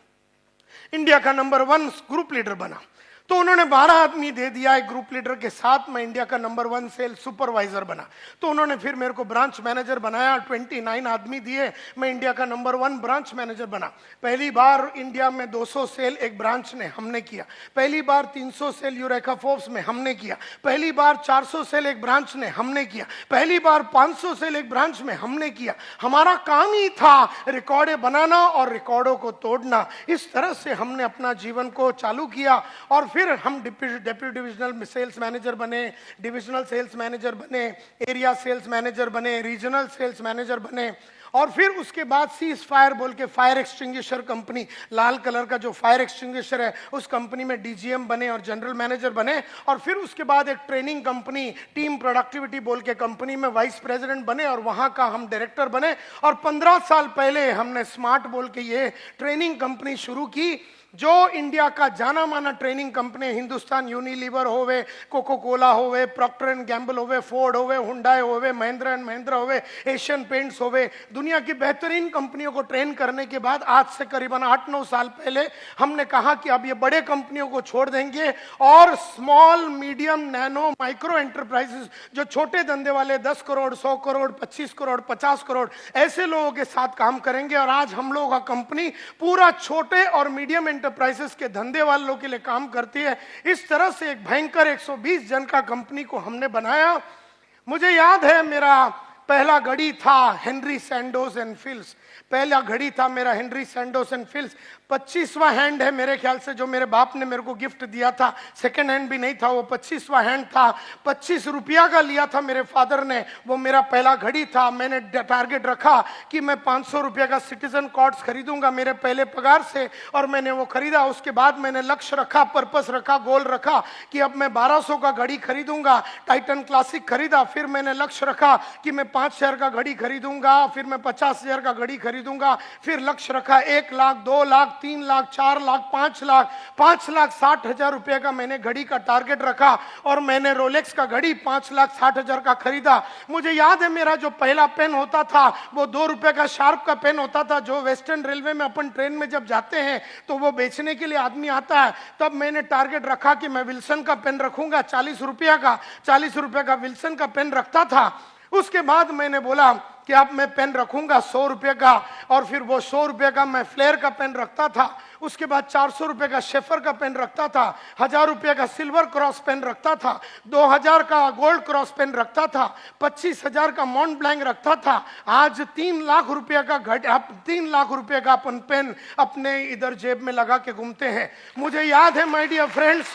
इंडिया का नंबर 1 ग्रुप लीडर बना। तो उन्होंने 12 आदमी दे दिया एक ग्रुप लीडर के साथ, मैं इंडिया का नंबर 1 सेल्स सुपरवाइजर बना। तो उन्होंने फिर मेरे को ब्रांच मैनेजर बनाया, 29 आदमी दिए, मैं इंडिया का नंबर 1 ब्रांच मैनेजर बना। पहली बार इंडिया में 200 सेल एक ब्रांच ने हमने किया, पहली बार 300 सेल यूरेका फोर्ब्स में हमने किया, पहली बार 400 सेल एक ब्रांच ने हमने किया, पहली बार 500 सेल एक ब्रांच में हमने किया। हमारा काम ही था रिकॉर्डें बनाना और रिकॉर्डों को तोड़ना। इस तरह से हमने अपना जीवन को चालू किया और फिर हम डिप्टी डिविजनल सेल्स मैनेजर बने, डिविजनल सेल्स मैनेजर बने, एरिया सेल्स मैनेजर बने, रीजनल सेल्स मैनेजर बने। और फिर उसके बाद सीज फायर बोल के फायर एक्सटिंग्विशर कंपनी, लाल कलर का जो फायर एक्सटिंग्विशर है, उस कंपनी में डीजीएम बने और जनरल मैनेजर बने। और फिर उसके बाद एक ट्रेनिंग कंपनी टीम प्रोडक्टिविटी बोल के कंपनी में वाइस प्रेसिडेंट बने और वहां का हम डायरेक्टर बने। और 15 साल पहले हमने स्मार्ट बोल के ये ट्रेनिंग कंपनी शुरू की, जो इंडिया का जाना माना ट्रेनिंग कंपनी, हिंदुस्तान यूनिलीवर होवे, कोको कोला होवे, प्रॉक्टर एंड गैम्बल होवे, फोर्ड होवे, हुंडई होवे, महिंद्रा एंड महिंद्रा होवे, एशियन पेंट्स होवे, दुनिया की बेहतरीन कंपनियों को ट्रेन करने के बाद आज से करीबन 8-9 साल पहले हमने कहा कि अब ये बड़े कंपनियों को छोड़ देंगे और small medium nano micro enterprises, जो छोटे धंधे वाले 10 करोड़ 100 करोड़ 25 करोड़ 50 करोड़ ऐसे लोगों के साथ काम करेंगे। और आज हम लोग का कंपनी पूरा छोटे और मीडियम एंटरप्राइजेस के धंधे वालों के लिए काम करती है। इस तरह से एक भयंकर 120 जन का कंपनी को हमने बनाया। मुझे याद है मेरा पहला घड़ी था हेनरी सैंडोज एंड फिल्स, पहला घड़ी था मेरा हेनरी सैंडोज एंड फिल्स, 25वां हैंड है मेरे ख्याल से, जो मेरे बाप ने मेरे को गिफ्ट दिया था, सेकंड हैंड भी नहीं था वो, 25वां हैंड था, 25 रुपया का लिया था मेरे फादर ने, वो मेरा पहला घड़ी था। मैंने टारगेट रखा कि मैं 500 रुपया का सिटीजन कॉर्ड्स खरीदूंगा मेरे पहले पगार से, और मैंने वो खरीदा। उसके बाद मैंने लक्ष्य रखा, पर्पस रखा, गोल रखा कि अब मैं 1200 का घड़ी खरीदूंगा, टाइटन क्लासिक खरीदा। फिर मैंने लक्ष्य रखा कि मैं 5000 का घड़ी खरीदूंगा, फिर मैं 50,000 का घड़ी खरीदूंगा। फिर लक्ष्य रखा 1 लाख, 2 लाख, 3 लाख, 4 लाख, 5 लाख, 5,60,000 रुपए का मैंने घड़ी का टारगेट रखा और मैंने रोलेक्स का घड़ी 5,60,000 का खरीदा। मुझे याद है मेरा जो पहला पेन होता था वो 2 रुपए का शार्प का पेन होता था, जो वेस्टर्न रेलवे में अपन ट्रेन में जब जाते हैं तो वो बेचने के लिए आदमी आता है। तब मैंने टारगेट रखा कि मैं विल्सन का पेन रखूंगा, 40 रुपया का, 40 रुपए का विल्सन का पेन रखता था। उसके बाद मैंने बोला कि अब मैं पेन रखूंगा 100 रुपए का, और फिर वो 100 रुपए का मैं फ्लेयर का पेन रखता था। उसके बाद 400 रुपए का शेफर का पेन रखता था, 1000 रुपए का सिल्वर क्रॉस पेन रखता था, 2000 का गोल्ड क्रॉस पेन रखता था, 25,000 का मॉन्ट ब्लैंक रखता था। आज 3 लाख रुपए का 3 लाख रुपए का अपन पेन अपने इधर जेब में लगा के घूमते हैं। मुझे याद है माय डियर फ्रेंड्स,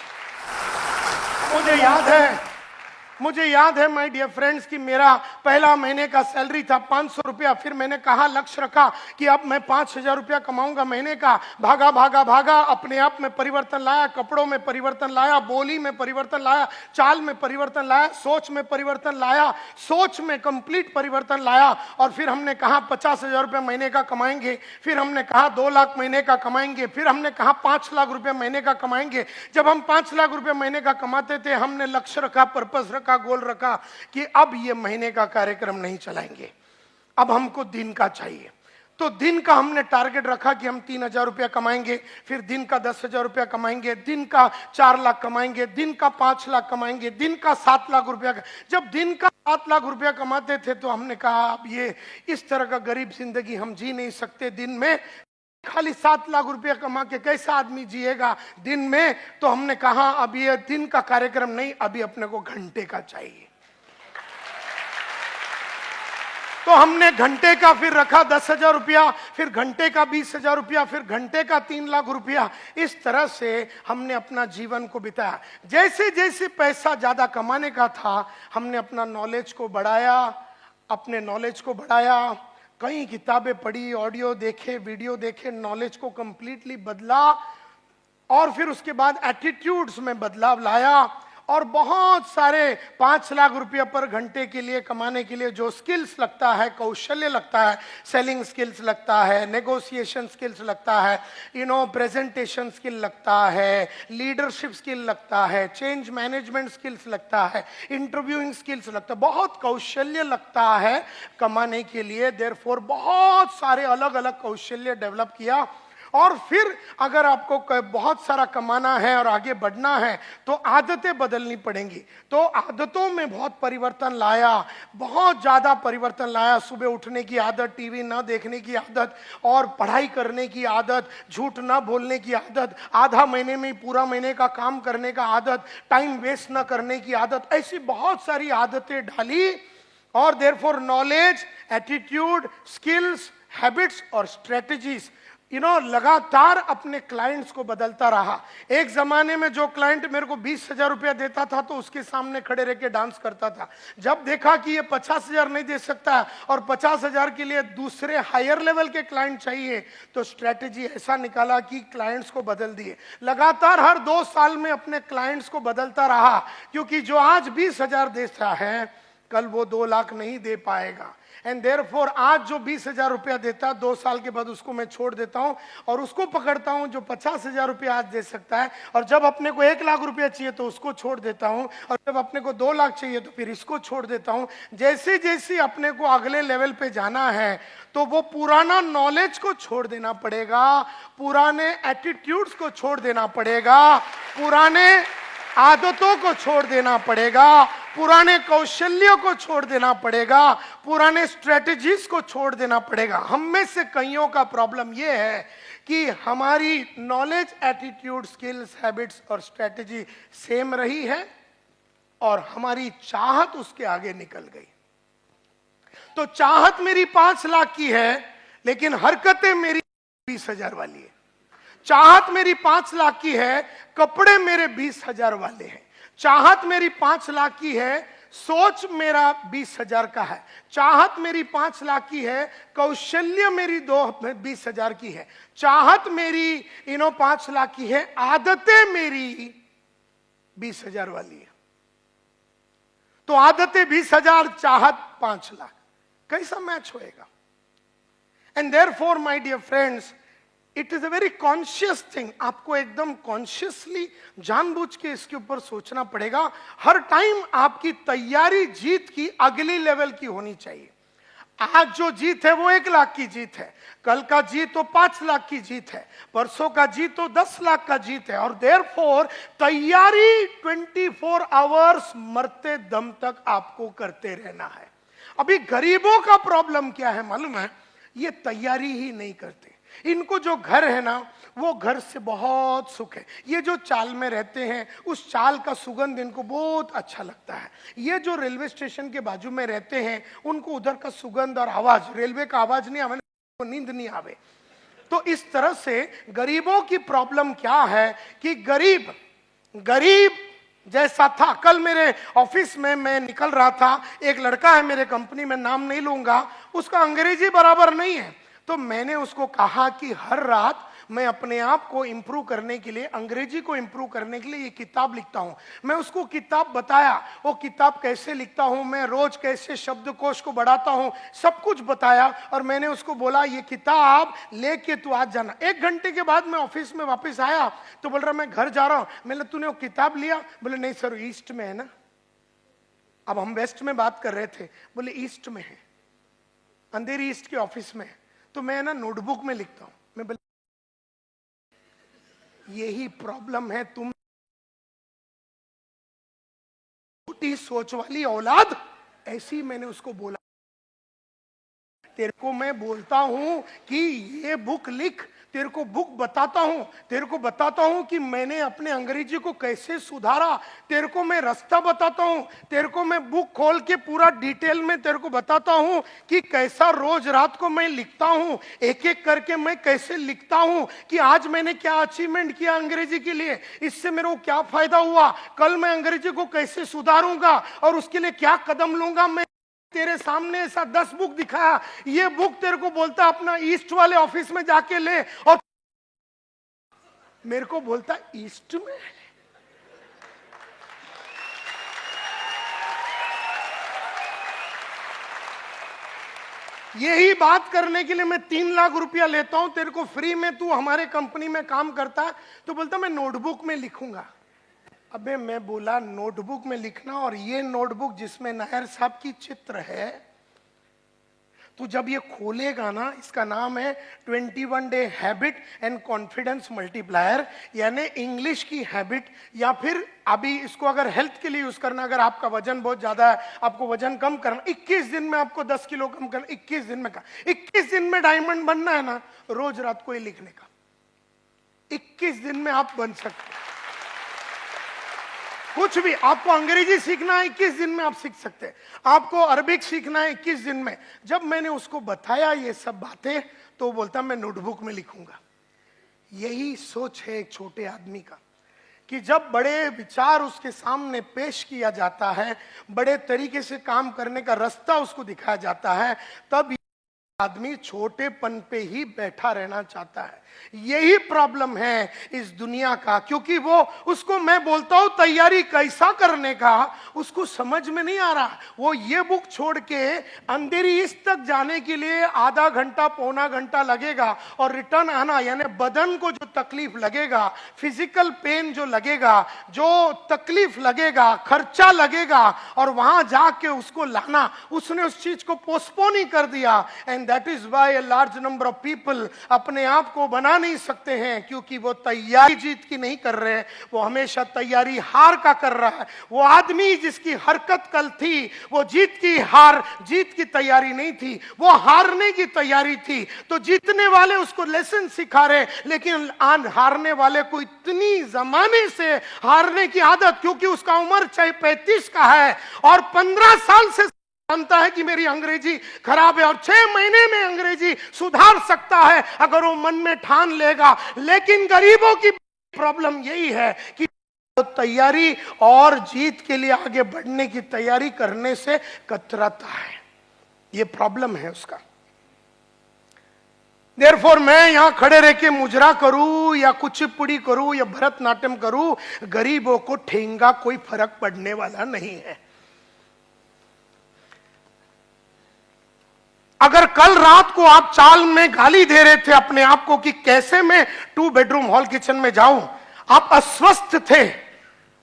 मुझे याद है माय डियर फ्रेंड्स कि मेरा पहला महीने का सैलरी था 500 रुपया। फिर मैंने कहा, लक्ष्य रखा कि अब मैं 5,000 रुपया कमाऊंगा महीने का। भागा भागा भागा, अपने आप में परिवर्तन लाया, कपड़ों में परिवर्तन लाया, बोली में परिवर्तन लाया, चाल में परिवर्तन लाया, सोच में परिवर्तन लाया, सोच में कंप्लीट परिवर्तन लाया। और फिर हमने कहा 50,000 रुपया महीने का कमाएंगे, फिर हमने कहा 2 लाख महीने का कमाएंगे, फिर हमने कहा 5 लाख रुपया महीने का कमाएंगे। जब हम 5 लाख रुपया महीने का कमाते थे, हमने लक्ष्य रखा, पर्पस रखा, गोल रखा कि अब ये महीने का कार्यक्रम नहीं चलाएंगे, अब हमको दिन का चाहिए। तो दिन का हमने टारगेट रखा कि हम 3,000 रुपया कमाएंगे, फिर दिन का 10,000 रुपया कमाएंगे, दिन का 4 लाख कमाएंगे, दिन का 5 लाख कमाएंगे, दिन का 7 लाख रुपया। जब दिन का 7 लाख रुपया कमाते थे तो हमने कहा अब ये इस तरह का गरीब जिंदगी हम जी नहीं सकते। दिन में खाली 7 लाख रुपया कमा के कैसा आदमी जिएगा दिन में? तो हमने कहा अब ये दिन का कार्यक्रम नहीं, अभी अपने को घंटे का चाहिए। तो हमने घंटे का फिर रखा 10,000 रुपया, फिर घंटे का 20,000 रुपया, फिर घंटे का 3 लाख रुपया। इस तरह से हमने अपना जीवन को बिताया। जैसे जैसे पैसा ज्यादा कमाने का था, हमने अपना नॉलेज को बढ़ाया, अपने नॉलेज को बढ़ाया, कई किताबें पढ़ी, ऑडियो देखे, वीडियो देखे, नॉलेज को कंप्लीटली बदला। और फिर उसके बाद एटीट्यूड्स में बदलाव लाया और बहुत सारे 5 लाख रुपया पर घंटे के लिए कमाने के लिए जो स्किल्स लगता है, कौशल्य लगता है, सेलिंग स्किल्स लगता है, नेगोशिएशन स्किल्स लगता है, प्रेजेंटेशन स्किल लगता है, लीडरशिप स्किल लगता है, चेंज मैनेजमेंट स्किल्स लगता है, इंटरव्यूइंग स्किल्स लगता है, बहुत कौशल्य लगता है कमाने के लिए। देयरफॉर बहुत सारे अलग अलग कौशल्य डेवलप किया। और फिर अगर आपको बहुत सारा कमाना है और आगे बढ़ना है तो आदतें बदलनी पड़ेंगी। तो आदतों में बहुत परिवर्तन लाया, बहुत ज्यादा परिवर्तन लाया। सुबह उठने की आदत, टीवी ना देखने की आदत, और पढ़ाई करने की आदत, झूठ ना बोलने की आदत, आधा महीने में पूरा महीने का काम करने का आदत, टाइम वेस्ट ना करने की आदत, ऐसी बहुत सारी आदतें डाली। और therefore knowledge, attitude, skills, habits और स्ट्रेटजीज लगातार अपने क्लाइंट्स को बदलता रहा। एक जमाने में जो क्लाइंट मेरे को 20,000 रुपया देता था तो उसके सामने खड़े रह के डांस करता था। जब देखा कि ये 50,000 नहीं दे सकता और 50,000 के लिए दूसरे हायर लेवल के क्लाइंट चाहिए, तो स्ट्रेटेजी ऐसा निकाला कि क्लाइंट्स को बदल दिए। लगातार हर 2 साल में अपने क्लाइंट्स को बदलता रहा, क्योंकि जो आज 20,000 देता है कल वो 2 लाख नहीं दे पाएगा। एंड देयरफॉर आज जो 20,000 रुपया देता है 2 साल के बाद उसको मैं छोड़ देता हूं और उसको पकड़ता हूं जो 50,000 रुपया आज दे सकता है। और जब अपने को 1 लाख रुपया चाहिए तो उसको छोड़ देता हूं, और जब अपने को 2 लाख चाहिए तो फिर इसको छोड़ देता हूं। जैसे जैसे अपने को अगले लेवल पे जाना है तो वो पुराना नॉलेज को छोड़ देना पड़ेगा, पुराने एटीट्यूड्स को छोड़ देना पड़ेगा, पुराने आदतों को छोड़ देना पड़ेगा, पुराने कौशल्यों को छोड़ देना पड़ेगा, पुराने स्ट्रेटजीज को छोड़ देना पड़ेगा। हम में से कईयों का प्रॉब्लम यह है कि हमारी नॉलेज, एटीट्यूड, स्किल्स, हैबिट्स और स्ट्रेटजी सेम रही है और हमारी चाहत उसके आगे निकल गई। तो चाहत मेरी 5 लाख की है लेकिन हरकतें मेरी 20,000 वाली है। चाहत मेरी 5 लाख की है, कपड़े मेरे 20,000 वाले हैं। चाहत मेरी 5 लाख की है, सोच मेरा 20,000 का है। चाहत मेरी 5 लाख की है, कौशल्य मेरी 20,000 की है। चाहत मेरी 5 लाख की है, आदतें मेरी 20,000 वाली है। तो आदतें 20,000, चाहत 5 लाख, कैसा मैच होएगा? And therefore my dear friends, it is a very conscious thing. आपको एकदम कॉन्शियसली जानबूझ के इसके ऊपर सोचना पड़ेगा। हर टाइम आपकी तैयारी जीत की अगली लेवल की होनी चाहिए। आज जो जीत है वो 1 लाख की जीत है, कल का जीत तो 5 लाख की जीत है, परसों का जीत तो 10 लाख का जीत है। और देयरफॉर तैयारी 24 आवर्स मरते दम तक आपको करते रहना है। अभी गरीबों का प्रॉब्लम क्या है मालूम है? ये तैयारी ही नहीं करते। इनको जो घर है ना, वो घर से बहुत सुख है। ये जो चाल में रहते हैं उस चाल का सुगंध इनको बहुत अच्छा लगता है। ये जो रेलवे स्टेशन के बाजू में रहते हैं उनको उधर का सुगंध और आवाज, रेलवे का आवाज नहीं आवे, नींद नहीं आवे। तो इस तरह से गरीबों की प्रॉब्लम क्या है कि गरीब जैसा था। कल मेरे ऑफिस में मैं निकल रहा था, एक लड़का है मेरे कंपनी में, नाम नहीं लूंगा, उसका अंग्रेजी बराबर नहीं है। तो मैंने उसको कहा कि हर रात मैं अपने आप को इंप्रूव करने के लिए, अंग्रेजी को इंप्रूव करने के लिए ये किताब लिखता हूं। मैं उसको किताब बताया, वो किताब कैसे लिखता हूं, मैं रोज कैसे शब्दकोश को बढ़ाता हूं, सब कुछ बताया। और मैंने उसको बोला ये किताब लेके तू आज जाना। 1 घंटे के बाद मैं ऑफिस में वापस आया तो बोल रहा मैं घर जा रहा हूं। मैंने, तूने वो किताब लिया? बोले नहीं सर, ईस्ट में है ना। अब हम वेस्ट में बात कर रहे थे, बोले ईस्ट में है, अंधेरी ईस्ट के ऑफिस में। तो मैं ना नोटबुक में लिखता हूं। मैं बोला यही प्रॉब्लम है, तुम छोटी सोच वाली औलाद। ऐसी मैंने उसको बोला, तेरे को मैं बोलता हूं कि ये बुक लिख, तेरे को बुक बताता हूं, तेरे को बताता हूं कि मैंने अपने अंग्रेजी को कैसे सुधारा, तेरे को मैं रास्ता बताता हूं, तेरे को मैं बुक खोल के पूरा डिटेल में तेरे को बताता हूं कि कैसा रोज रात को मैं लिखता हूं, एक एक करके मैं कैसे लिखता हूं कि आज मैंने क्या अचीवमेंट किया अंग्रेजी के लिए, इससे मेरे को क्या फायदा हुआ, कल मैं अंग्रेजी को कैसे सुधारूंगा और उसके लिए क्या कदम लूंगा। मैं तेरे सामने ऐसा 10 बुक दिखाया, ये बुक तेरे को बोलता अपना ईस्ट वाले ऑफिस में जाके ले, और मेरे को बोलता ईस्ट में। यही बात करने के लिए मैं 3 लाख रुपया लेता हूं तेरे को फ्री में, तू हमारे कंपनी में काम करता है, तो बोलता मैं नोटबुक में लिखूंगा। अबे मैं बोला नोटबुक में लिखना, और ये नोटबुक जिसमें नायर साहब की चित्र है, तू जब ये खोलेगा ना, इसका नाम है 21 day habit and confidence multiplier, यानी इंग्लिश की हैबिट, या फिर अभी इसको अगर हेल्थ के लिए यूज करना, अगर आपका वजन बहुत ज्यादा है, आपको वजन कम करना, 21 दिन में आपको 10 किलो कम करना, 21 दिन में का 21 दिन में डायमंड बनना है ना, रोज रात को ये लिखने का, 21 दिन में आप बन सकते हैं। कुछ भी, आपको अंग्रेजी सीखना है 21 दिन में आप सीख सकते हैं, आपको अरबिक सीखना है 21 दिन में। जब मैंने उसको बताया ये सब बातें, तो बोलता मैं नोटबुक में लिखूंगा। यही सोच है एक छोटे आदमी का, कि जब बड़े विचार उसके सामने पेश किया जाता है, बड़े तरीके से काम करने का रास्ता उसको दिखाया जाता है, तब आदमी छोटेपन पे ही बैठा रहना चाहता है। यही प्रॉब्लम है इस दुनिया का, क्योंकि वो, उसको मैं बोलता हूं तैयारी कैसा करने का, उसको समझ में नहीं आ रहा। वो ये बुक छोड़ के अंधेरी ईस्ट तक जाने के लिए आधा घंटा पौना घंटा लगेगा, और रिटर्न आना, यानी बदन को जो तकलीफ लगेगा, फिजिकल पेन जो लगेगा, जो तकलीफ लगेगा, खर्चा लगेगा, और वहां जाके उसको लाना, उसने उस चीज को पोस्टपोन ही कर दिया। And that is why a large number of people अपने आप को बना नहीं सकते हैं, क्योंकि वो तैयारी जीत की नहीं कर रहे, वो हमेशा तैयारी हार का कर रहा है। वो आदमी जिसकी हरकत कल थी, वो जीत की तैयारी नहीं थी, वो हारने की तैयारी थी। तो जीतने वाले उसको लेसन सिखा रहे, लेकिन हारने वाले को इतनी जमाने से हारने की आदत, क्योंकि उसका उम्र चाहे 35 का है और 15 साल से जानता है कि मेरी अंग्रेजी खराब है, और 6 महीने में अंग्रेजी सुधार सकता है अगर वो मन में ठान लेगा। लेकिन गरीबों की प्रॉब्लम यही है कि तो तैयारी और जीत के लिए आगे बढ़ने की तैयारी करने से कतराता है, ये प्रॉब्लम है उसका। देयरफॉर मैं यहां खड़े रह के मुजरा करूं या कुचिपुड़ी करूं या भरतनाट्यम करूं, गरीबों को ठेंगा कोई फर्क पड़ने वाला नहीं है। अगर कल रात को आप चाल में गाली दे रहे थे अपने आप को कि कैसे मैं 2 बेडरूम हॉल किचन में जाऊं, आप अस्वस्थ थे,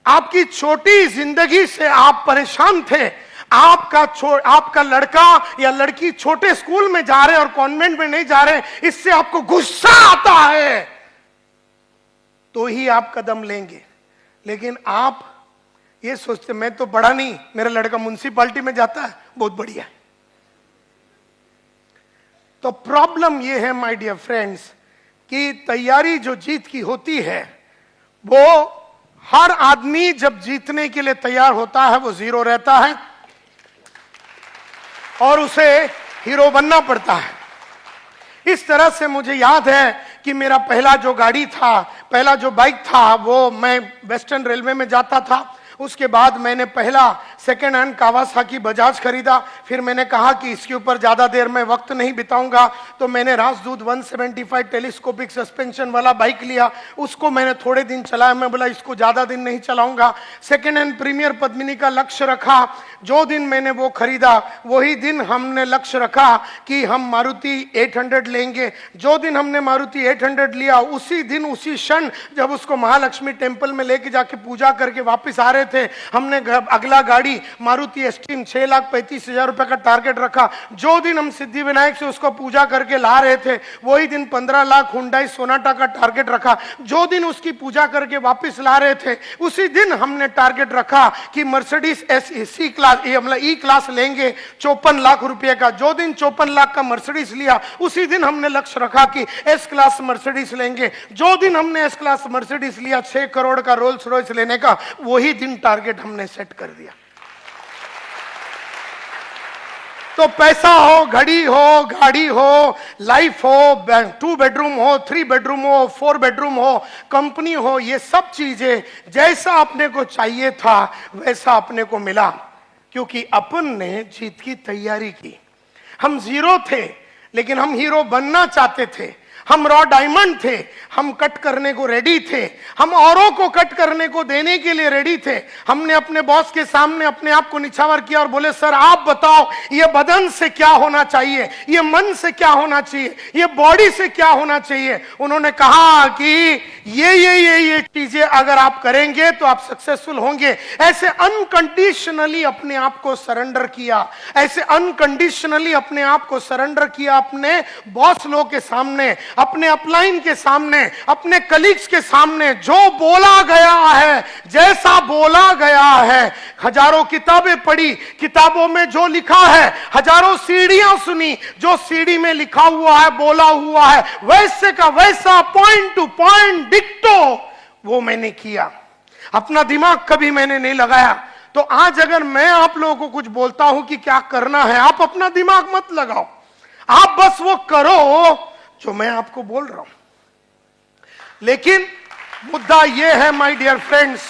आपकी छोटी जिंदगी से आप परेशान थे, आपका लड़का या लड़की छोटे स्कूल में जा रहे और कॉन्वेंट में नहीं जा रहे, इससे आपको गुस्सा आता है, तो ही आप कदम लेंगे। लेकिन आप ये सोचते मैं तो बड़ा नहीं, मेरा लड़का म्युनिसिपैलिटी में जाता है, बहुत बढ़िया। तो प्रॉब्लम ये है माय डियर फ्रेंड्स, कि तैयारी जो जीत की होती है, वो हर आदमी जब जीतने के लिए तैयार होता है वो जीरो रहता है और उसे हीरो बनना पड़ता है। इस तरह से मुझे याद है कि मेरा पहला जो गाड़ी था, पहला जो बाइक था, वो मैं वेस्टर्न रेलवे में जाता था। उसके बाद मैंने पहला सेकेंड हैंड कावासाकी बजाज खरीदा। फिर मैंने कहा कि इसके ऊपर ज्यादा देर में वक्त नहीं बिताऊंगा, तो मैंने राजदूत 175 टेलीस्कोपिक सस्पेंशन वाला बाइक लिया। उसको मैंने थोड़े दिन चलाया, मैं बोला इसको ज्यादा दिन नहीं चलाऊंगा। सेकेंड हैंड प्रीमियर पद्मिनी का लक्ष्य रखा। जो दिन मैंने वो खरीदा वही दिन हमने लक्ष्य रखा कि हम मारुति 800 लेंगे। जो दिन हमने मारुति 800 लिया उसी दिन उसी क्षण जब उसको महालक्ष्मी टेम्पल में लेके जाके पूजा करके वापस आ रहे थे, हमने अगला गाड़ी मारुति एस्ट्रीम 6,35,000 रुपए का टारगेट रखा। जो दिन हम सिद्धि विनायक से उसको पूजा करके ला रहे थे वही दिन 15 लाख हुंडई सोनाटा का टारगेट रखा। जो दिन उसकी पूजा करके वापस ला रहे थे उसी दिन हमने टारगेट रखा कि Mercedes C class E class लेंगे 54 लाख रुपए का। जो दिन 54 लाख का मर्सिडीज लिया उसी दिन हमने लक्ष्य रखा कि एस क्लास मर्सिडीज लेंगे। जो दिन हमने एस क्लास मर्सिडीज लिया 6 करोड़ का रोल्स रॉयस लेने का, वही दिन टारगेट हमने सेट कर दिया। तो पैसा हो, घड़ी हो, गाड़ी हो, लाइफ हो, 2 बेडरूम हो, 3 बेडरूम हो, 4 बेडरूम हो, कंपनी हो, ये सब चीजें जैसा अपने को चाहिए था वैसा अपने को मिला, क्योंकि अपन ने जीत की तैयारी की। हम जीरो थे लेकिन हम हीरो बनना चाहते थे। हम रॉ डायमंड थे, हम कट करने को रेडी थे, हम औरों को कट करने को देने के लिए रेडी थे। हमने अपने बॉस के सामने अपने आप को निछावर किया और बोले, सर आप बताओ ये बदन से क्या होना चाहिए, ये मन से क्या होना चाहिए, ये बॉडी से क्या होना चाहिए। उन्होंने कहा कि ये चीजें अगर आप करेंगे तो आप सक्सेसफुल होंगे। ऐसे अनकंडीशनली अपने आप को सरेंडर किया, ऐसे अनकंडीशनली अपने आप को सरेंडर किया अपने बॉस लोग के सामने, अपने अपलाइन के सामने, अपने कलीग्स के सामने। जो बोला गया है, जैसा बोला गया है, हजारों किताबें पढ़ी, किताबों में जो लिखा है, हजारों सीढ़ियां सुनी, जो सीढ़ी में लिखा हुआ है, बोला हुआ है, वैसे का वैसा पॉइंट टू पॉइंट डिक्टो वो मैंने किया। अपना दिमाग कभी मैंने नहीं लगाया। तो आज अगर मैं आप लोगों को कुछ बोलता हूं कि क्या करना है, आप अपना दिमाग मत लगाओ, आप बस वो करो जो मैं आपको बोल रहा हूं। लेकिन मुद्दा यह है माय डियर फ्रेंड्स,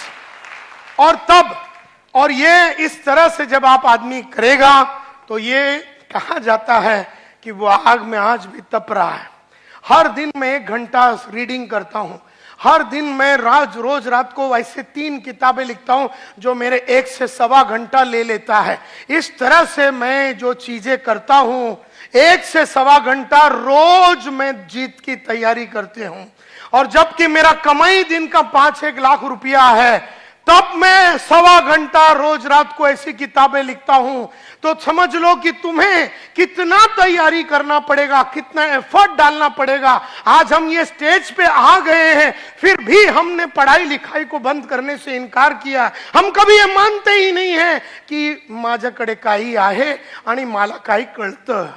और ये इस तरह से जब आप आदमी करेगा तो ये कहा जाता है कि वो आग में आज भी तप रहा है। हर दिन मैं 1 घंटा रीडिंग करता हूं, हर दिन मैं रोज रात को ऐसे 3 किताबें लिखता हूं जो मेरे 1 से सवा घंटा ले लेता है। इस तरह से मैं जो चीजें करता हूं, 1 से सवा घंटा रोज मैं जीत की तैयारी करते हूं। और जबकि मेरा कमाई दिन का 5-1 लाख रुपया है, तब मैं सवा घंटा रोज रात को ऐसी किताबें लिखता हूं। तो समझ लो कि तुम्हें कितना तैयारी करना पड़ेगा, कितना एफर्ट डालना पड़ेगा। आज हम ये स्टेज पे आ गए हैं, फिर भी हमने पढ़ाई लिखाई को बंद करने से इनकार किया। हम कभी ये मानते ही नहीं है कि माझ्याकडे काही आहे आणि मला काही कळतं।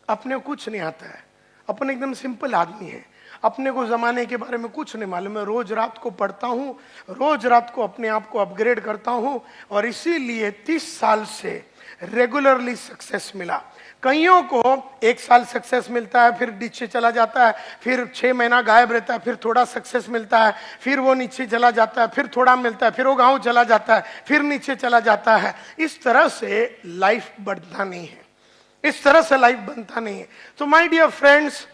अपने कुछ नहीं आता है, अपन एकदम सिंपल आदमी है, अपने को जमाने के बारे में कुछ नहीं मालूम है। रोज रात को पढ़ता हूं, रोज रात को अपने आप को अपग्रेड करता हूं, और इसीलिए 30 साल से रेगुलरली सक्सेस मिला। कईयों को 1 साल सक्सेस मिलता है, फिर नीचे चला जाता है, फिर 6 महीना गायब रहता है, फिर थोड़ा सक्सेस मिलता है, फिर वो नीचे चला जाता है, फिर थोड़ा मिलता है, फिर वो गांव चला जाता है, फिर नीचे चला जाता है। इस तरह से लाइफ बढ़ता नहीं है, इस तरह से लाइफ बनता नहीं है। तो माय डियर फ्रेंड्स,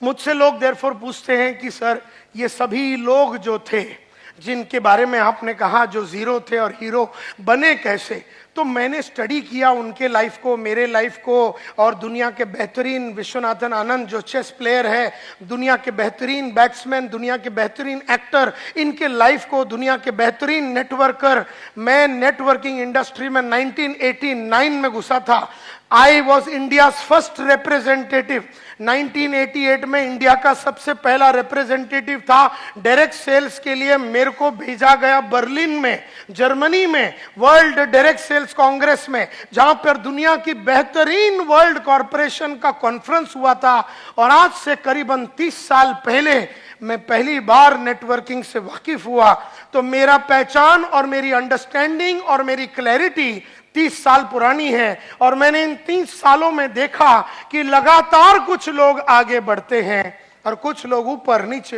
मुझसे लोग देयरफॉर पूछते हैं कि सर ये सभी लोग जो थे जिनके बारे में आपने कहा जो जीरो थे और हीरो बने कैसे, तो मैंने स्टडी किया उनके लाइफ को, मेरे लाइफ को, और दुनिया के बेहतरीन विश्वनाथन आनंद जो चेस प्लेयर है, दुनिया के बेहतरीन बैट्समैन, दुनिया के बेहतरीन एक्टर, इनके लाइफ को, दुनिया के बेहतरीन नेटवर्कर। मैं नेटवर्किंग इंडस्ट्री में 1989 में घुसा था। I was India's first representative. 1988 में इंडिया का सबसे पहला रिप्रेजेंटेटिव था। डायरेक्ट सेल्स के लिए मेरे को भेजा गया बर्लिन में, जर्मनी में, वर्ल्ड डायरेक्ट सेल्स कांग्रेस में, जहां पर दुनिया की बेहतरीन वर्ल्ड कॉरपोरेशन का कॉन्फ्रेंस हुआ था। और आज से करीबन 30 साल पहले मैं पहली बार नेटवर्किंग से वाकिफ हुआ। तो मेरा पहचान और मेरी अंडरस्टैंडिंग और मेरी क्लैरिटी 30 साल पुरानी है। और मैंने इन 30 सालों में देखा कि लगातार कुछ लोग आगे बढ़ते हैं और कुछ लोग ऊपर नीचे,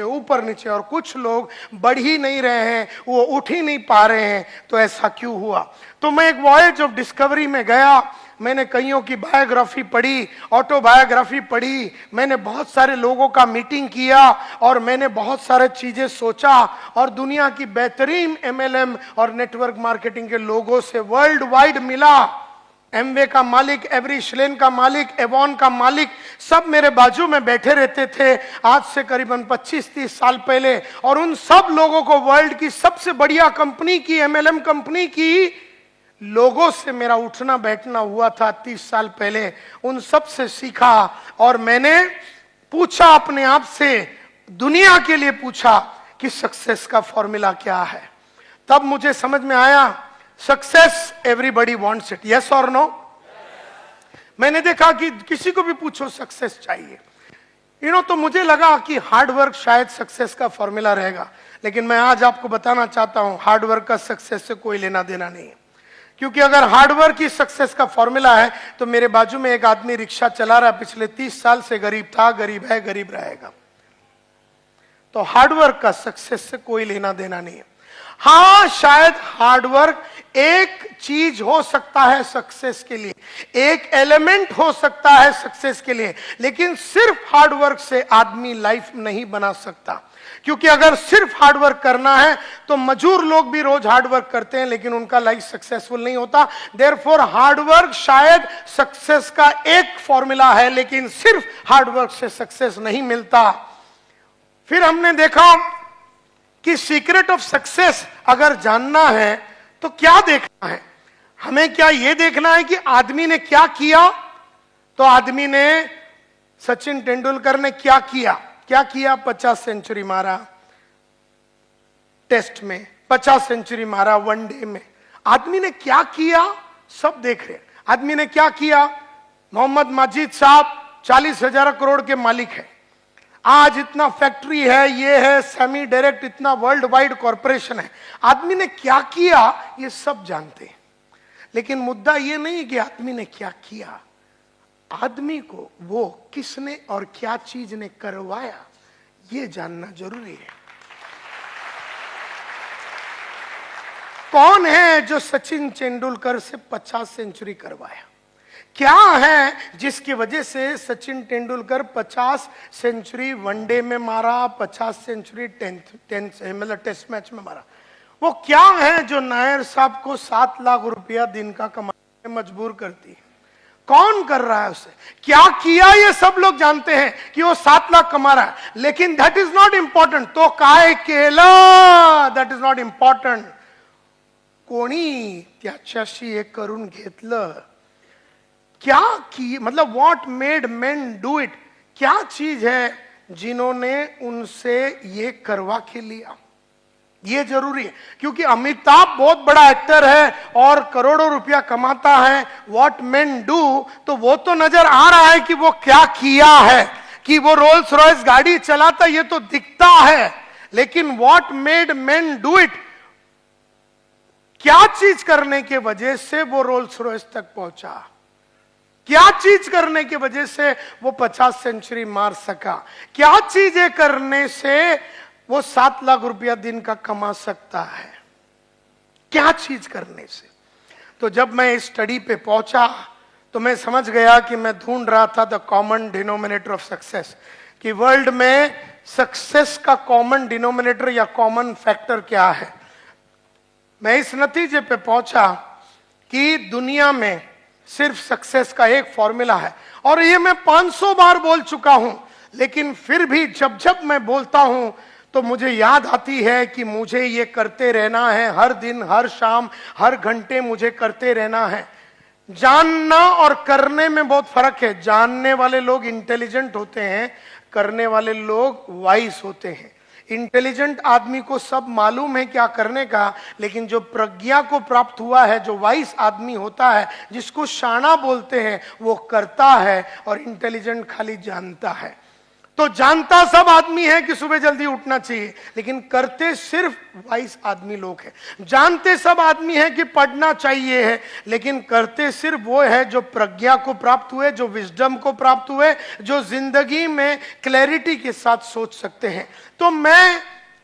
और कुछ लोग बढ़ ही नहीं रहे हैं, वो उठ ही नहीं पा रहे हैं। तो ऐसा क्यों हुआ? तो मैं एक वॉयज ऑफ डिस्कवरी में गया। मैंने कईयों की बायोग्राफी पढ़ी, ऑटोबायोग्राफी पढ़ी, मैंने बहुत सारे लोगों का मीटिंग किया और मैंने बहुत सारे चीजें सोचा और दुनिया की बेहतरीन एमएलएम और नेटवर्क मार्केटिंग के लोगों से वर्ल्ड वाइड मिला। एमवे का मालिक, एवरी श्लेन का मालिक, एवॉन का मालिक, सब मेरे बाजू में बैठे रहते थे आज से करीबन 25-30 साल पहले। और उन सब लोगों को वर्ल्ड की सबसे बढ़िया कंपनी की, एमएलएम कंपनी की लोगों से मेरा उठना बैठना हुआ था 30 साल पहले। उन सब से सीखा और मैंने पूछा अपने आप से, दुनिया के लिए पूछा कि सक्सेस का फॉर्मूला क्या है। तब मुझे समझ में आया, success everybody wants it, yes और नो। मैंने देखा कि किसी को भी पूछो सक्सेस चाहिए, तो मुझे लगा कि हार्ड वर्क शायद सक्सेस का फॉर्मूला रहेगा। लेकिन मैं आज आपको बताना चाहता हूं, हार्ड वर्क का सक्सेस से कोई लेना देना नहीं है। क्योंकि अगर हार्ड वर्क ही सक्सेस का फॉर्मूला है तो मेरे बाजू में एक आदमी रिक्शा चला रहा है, पिछले 30 साल से गरीब था, गरीब है, गरीब रहेगा। तो हार्ड वर्क का सक्सेस से कोई लेना देना नहीं है। हाँ, शायद हार्डवर्क एक चीज हो सकता है सक्सेस के लिए, एक एलिमेंट हो सकता है सक्सेस के लिए, लेकिन सिर्फ हार्डवर्क से आदमी लाइफ नहीं बना सकता। क्योंकि अगर सिर्फ हार्डवर्क करना है तो मजूर लोग भी रोज हार्डवर्क करते हैं लेकिन उनका लाइफ सक्सेसफुल नहीं होता। देयरफॉर हार्डवर्क शायद सक्सेस का एक फॉर्मूला है, लेकिन सिर्फ हार्डवर्क से सक्सेस नहीं मिलता। फिर हमने देखा कि सीक्रेट ऑफ सक्सेस अगर जानना है तो क्या देखना है, हमें क्या यह देखना है कि आदमी ने क्या किया। तो आदमी ने, सचिन तेंदुलकर ने क्या किया, 50 सेंचुरी मारा टेस्ट में, 50 सेंचुरी मारा वनडे में। आदमी ने क्या किया सब देख रहे। आदमी ने क्या किया, मोहम्मद माजिद साहब 40,000 करोड़ के मालिक है, आज इतना फैक्ट्री है, ये है सेमी डायरेक्ट, इतना वर्ल्ड वाइड कॉरपोरेशन है। आदमी ने क्या किया ये सब जानते हैं, लेकिन मुद्दा ये नहीं कि आदमी ने क्या किया, आदमी को वो किसने और क्या चीज ने करवाया ये जानना जरूरी है। कौन है जो सचिन तेंदुलकर से 50 सेंचुरी करवाया, क्या है जिसकी वजह से सचिन तेंदुलकर 50 सेंचुरी वनडे में मारा, 50 सेंचुरी मतलब टेस्ट मैच में मारा। वो क्या है जो नायर साहब को 7 लाख रुपया दिन का कमाने में मजबूर करती है। कौन कर रहा है उसे, क्या किया, ये सब लोग जानते हैं कि वो 7 लाख कमा रहा है, लेकिन दैट इज नॉट इंपॉर्टेंट। तो काय केला, दैट इज नॉट इंपॉर्टंट। कोणी त्याच्याशी हे करून घेतलं, क्या की, मतलब what made main do it, क्या चीज है जिन्होंने उनसे ये करवा के लिया, ये जरूरी है। क्योंकि अमिताभ बहुत बड़ा एक्टर है और करोड़ों रुपया कमाता है, व्हाट मेन डू, तो वो तो नजर आ रहा है कि वो क्या किया है, कि वो रोल्स रॉयस गाड़ी चलाता, ये तो दिखता है। लेकिन what made main do it, क्या चीज करने के वजह से वो रोल्स रॉयस तक पहुंचा, क्या चीज करने की वजह से वो 50 सेंचुरी मार सका, क्या चीजें करने से वो 7 लाख रुपया दिन का कमा सकता है, क्या चीज करने से। तो जब मैं इस स्टडी पे पहुंचा तो मैं समझ गया कि मैं ढूंढ रहा था the common denominator of success, कि वर्ल्ड में सक्सेस का कॉमन डिनोमिनेटर या कॉमन फैक्टर क्या है। मैं इस नतीजे पे पहुंचा कि दुनिया में सिर्फ सक्सेस का एक फॉर्मूला है, और ये मैं 500 बार बोल चुका हूं, लेकिन फिर भी जब जब मैं बोलता हूं तो मुझे याद आती है कि मुझे ये करते रहना है, हर दिन, हर शाम, हर घंटे मुझे करते रहना है। जानना और करने में बहुत फर्क है। जानने वाले लोग इंटेलिजेंट होते हैं, करने वाले लोग वाइस होते हैं। इंटेलिजेंट आदमी को सब मालूम है क्या करने का, लेकिन जो प्रज्ञा को प्राप्त हुआ है, जो वाइस आदमी होता है, जिसको शाना बोलते हैं, वो करता है, और इंटेलिजेंट खाली जानता है। तो जानता सब आदमी है कि सुबह जल्दी उठना चाहिए, लेकिन करते सिर्फ वाइस आदमी लोग हैं। जानते सब आदमी है कि पढ़ना चाहिए है, लेकिन करते सिर्फ वो है जो प्रज्ञा को प्राप्त हुए, जो विजडम को प्राप्त हुए, जो जिंदगी में क्लैरिटी के साथ सोच सकते हैं। तो मैं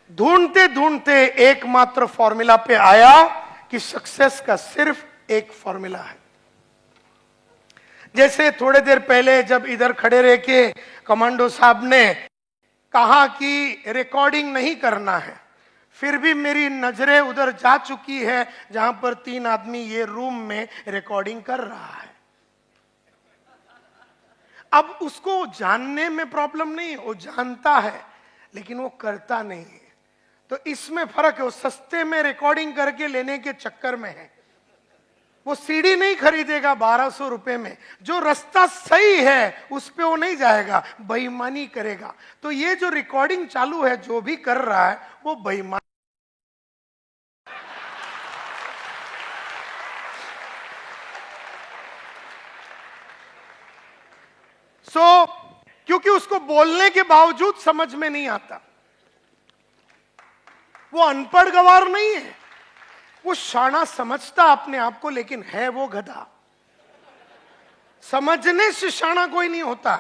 ढूंढते ढूंढते एकमात्र फॉर्मूला पे आया कि सक्सेस का सिर्फ एक फॉर्मूला है, जैसे थोड़े देर पहले जब इधर खड़े रह के कमांडो साहब ने कहा कि रिकॉर्डिंग नहीं करना है, फिर भी मेरी नजरें उधर जा चुकी है जहां पर 3 आदमी ये रूम में रिकॉर्डिंग कर रहा है। अब उसको जानने में प्रॉब्लम नहीं है, वो जानता है लेकिन वो करता नहीं है। तो इसमें फर्क है, वो सस्ते में रिकॉर्डिंग करके लेने के चक्कर में है। वो सीडी नहीं खरीदेगा 1200 रुपए में, जो रास्ता सही है उस पे वो नहीं जाएगा, बेईमानी करेगा। तो ये जो रिकॉर्डिंग चालू है, जो भी कर रहा है वो बेईमान। क्योंकि उसको बोलने के बावजूद समझ में नहीं आता। वो अनपढ़ गवार नहीं है, वो शाना समझता अपने आप को, लेकिन है वो गधा। समझने से शाना कोई नहीं होता,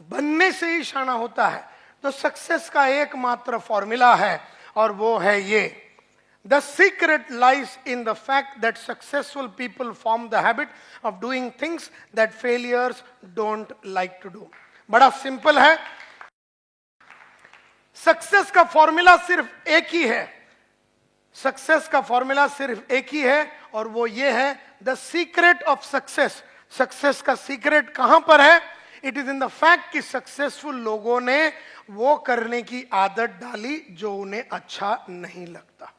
बनने से ही शाना होता है। तो सक्सेस का एकमात्र फॉर्मूला है और वो है ये: the secret lies in the fact that successful people form the habit of doing things that failures don't like to do. बड़ा सिंपल है, सक्सेस का फॉर्मूला सिर्फ एक ही है। सक्सेस का फॉर्मूला सिर्फ एक ही है और वो ये है the secret of success. Success का सीक्रेट कहां पर है? It is in the fact कि सक्सेसफुल लोगों ने वो करने की आदत डाली जो उन्हें अच्छा नहीं लगता।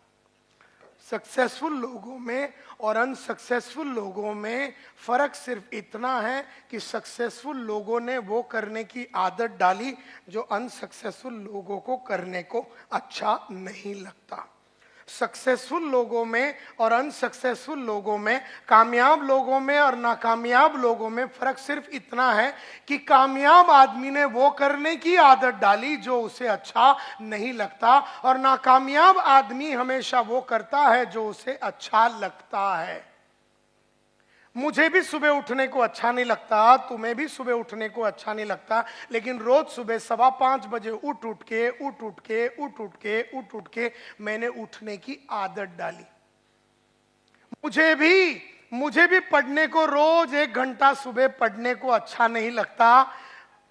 सक्सेसफुल लोगों में और अनसक्सेसफुल लोगों में फर्क सिर्फ इतना है कि सक्सेसफुल लोगों ने वो करने की आदत डाली जो अनसक्सेसफुल लोगों को करने को अच्छा नहीं लगता। सक्सेसफुल लोगों में और अनसक्सेसफुल लोगों में, कामयाब लोगों में और नाकामयाब लोगों में फर्क सिर्फ इतना है कि कामयाब आदमी ने वो करने की आदत डाली जो उसे अच्छा नहीं लगता और नाकामयाब आदमी हमेशा वो करता है जो उसे अच्छा लगता है। मुझे भी सुबह उठने को अच्छा नहीं लगता, तुम्हें भी सुबह उठने को अच्छा नहीं लगता, लेकिन रोज सुबह 5:15 बजे उठ के मैंने उठने की आदत डाली। मुझे भी पढ़ने को रोज 1 घंटा सुबह पढ़ने को अच्छा नहीं लगता,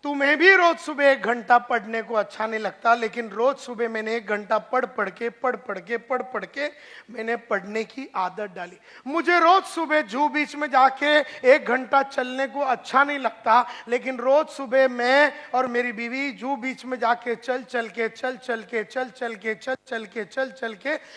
तुम्हें भी रोज सुबह 1 घंटा पढ़ने को अच्छा नहीं लगता, लेकिन रोज सुबह मैंने 1 घंटा पढ़ पढ़ के मैंने पढ़ने की आदत डाली। मुझे रोज सुबह जू बीच में जाके 1 घंटा चलने को अच्छा नहीं लगता, लेकिन रोज सुबह मैं और मेरी बीवी जू बीच में जाके चल के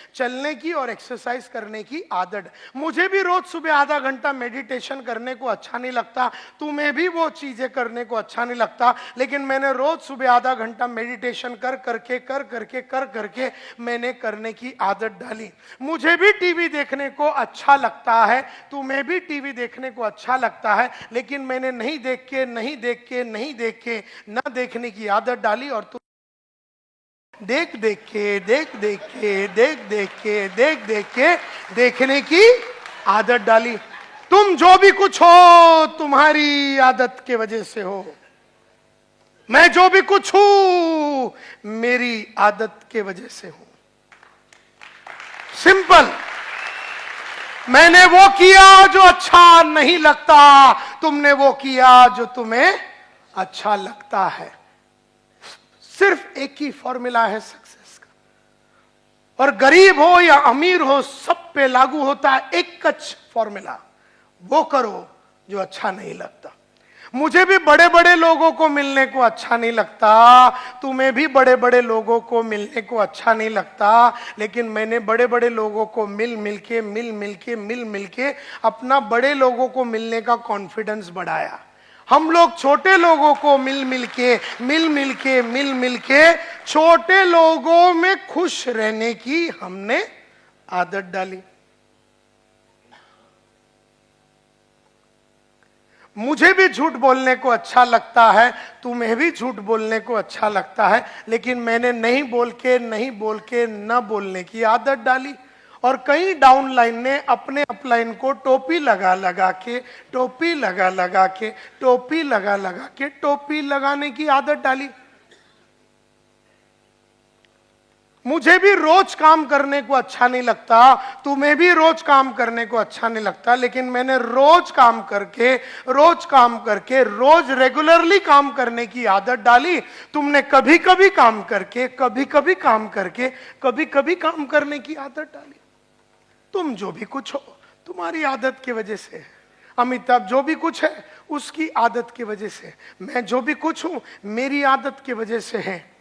चलने की और एक्सरसाइज करने की आदत। मुझे भी रोज सुबह आधा घंटा मेडिटेशन करने को अच्छा नहीं लगता, तुम्हें भी वो चीजें करने को अच्छा नहीं लगता, लेकिन मैंने रोज सुबह आधा घंटा मेडिटेशन कर करके मैंने करने की आदत डाली। मुझे भी टीवी देखने को अच्छा लगता है, तुम्हें भी टीवी देखने को अच्छा लगता है, लेकिन मैंने नहीं देख के ना देखने की आदत डाली और तुम देख के देखने की आदत डाली। तुम जो भी कुछ हो तुम्हारी आदत के वजह से हो, मैं जो भी कुछ हूं मेरी आदत के वजह से हूं। सिंपल। मैंने वो किया जो अच्छा नहीं लगता, तुमने वो किया जो तुम्हें अच्छा लगता है। सिर्फ एक ही फॉर्मूला है सक्सेस का, और गरीब हो या अमीर हो सब पे लागू होता है एक फॉर्मूला, वो करो जो अच्छा नहीं लगता। मुझे भी बड़े बड़े लोगों को मिलने को अच्छा नहीं लगता, तुम्हें भी बड़े बड़े लोगों को मिलने को अच्छा नहीं लगता, लेकिन मैंने बड़े बड़े लोगों को मिल मिल के अपना बड़े लोगों को मिलने का कॉन्फिडेंस बढ़ाया। हम लोग छोटे लोगों को मिल मिल के छोटे लोगों में खुश रहने की हमने आदत डाली। मुझे भी झूठ बोलने को अच्छा लगता है, तुम्हें भी झूठ बोलने को अच्छा लगता है, लेकिन मैंने नहीं बोल के न बोलने की आदत डाली। और कई डाउनलाइन ने अपने अपलाइन को टोपी लगा के टोपी लगाने की आदत डाली। मुझे भी रोज काम करने को अच्छा नहीं लगता, तुम्हें भी रोज काम करने को अच्छा नहीं लगता, लेकिन मैंने रोज काम करके रोज रेगुलरली काम करने की आदत डाली। तुमने कभी कभी काम करके कभी कभी काम करने की आदत डाली। तुम जो भी कुछ हो तुम्हारी आदत की वजह से है। अमिताभ जो भी कुछ है उसकी आदत की वजह से, मैं जो भी कुछ हूं मेरी आदत की वजह से है।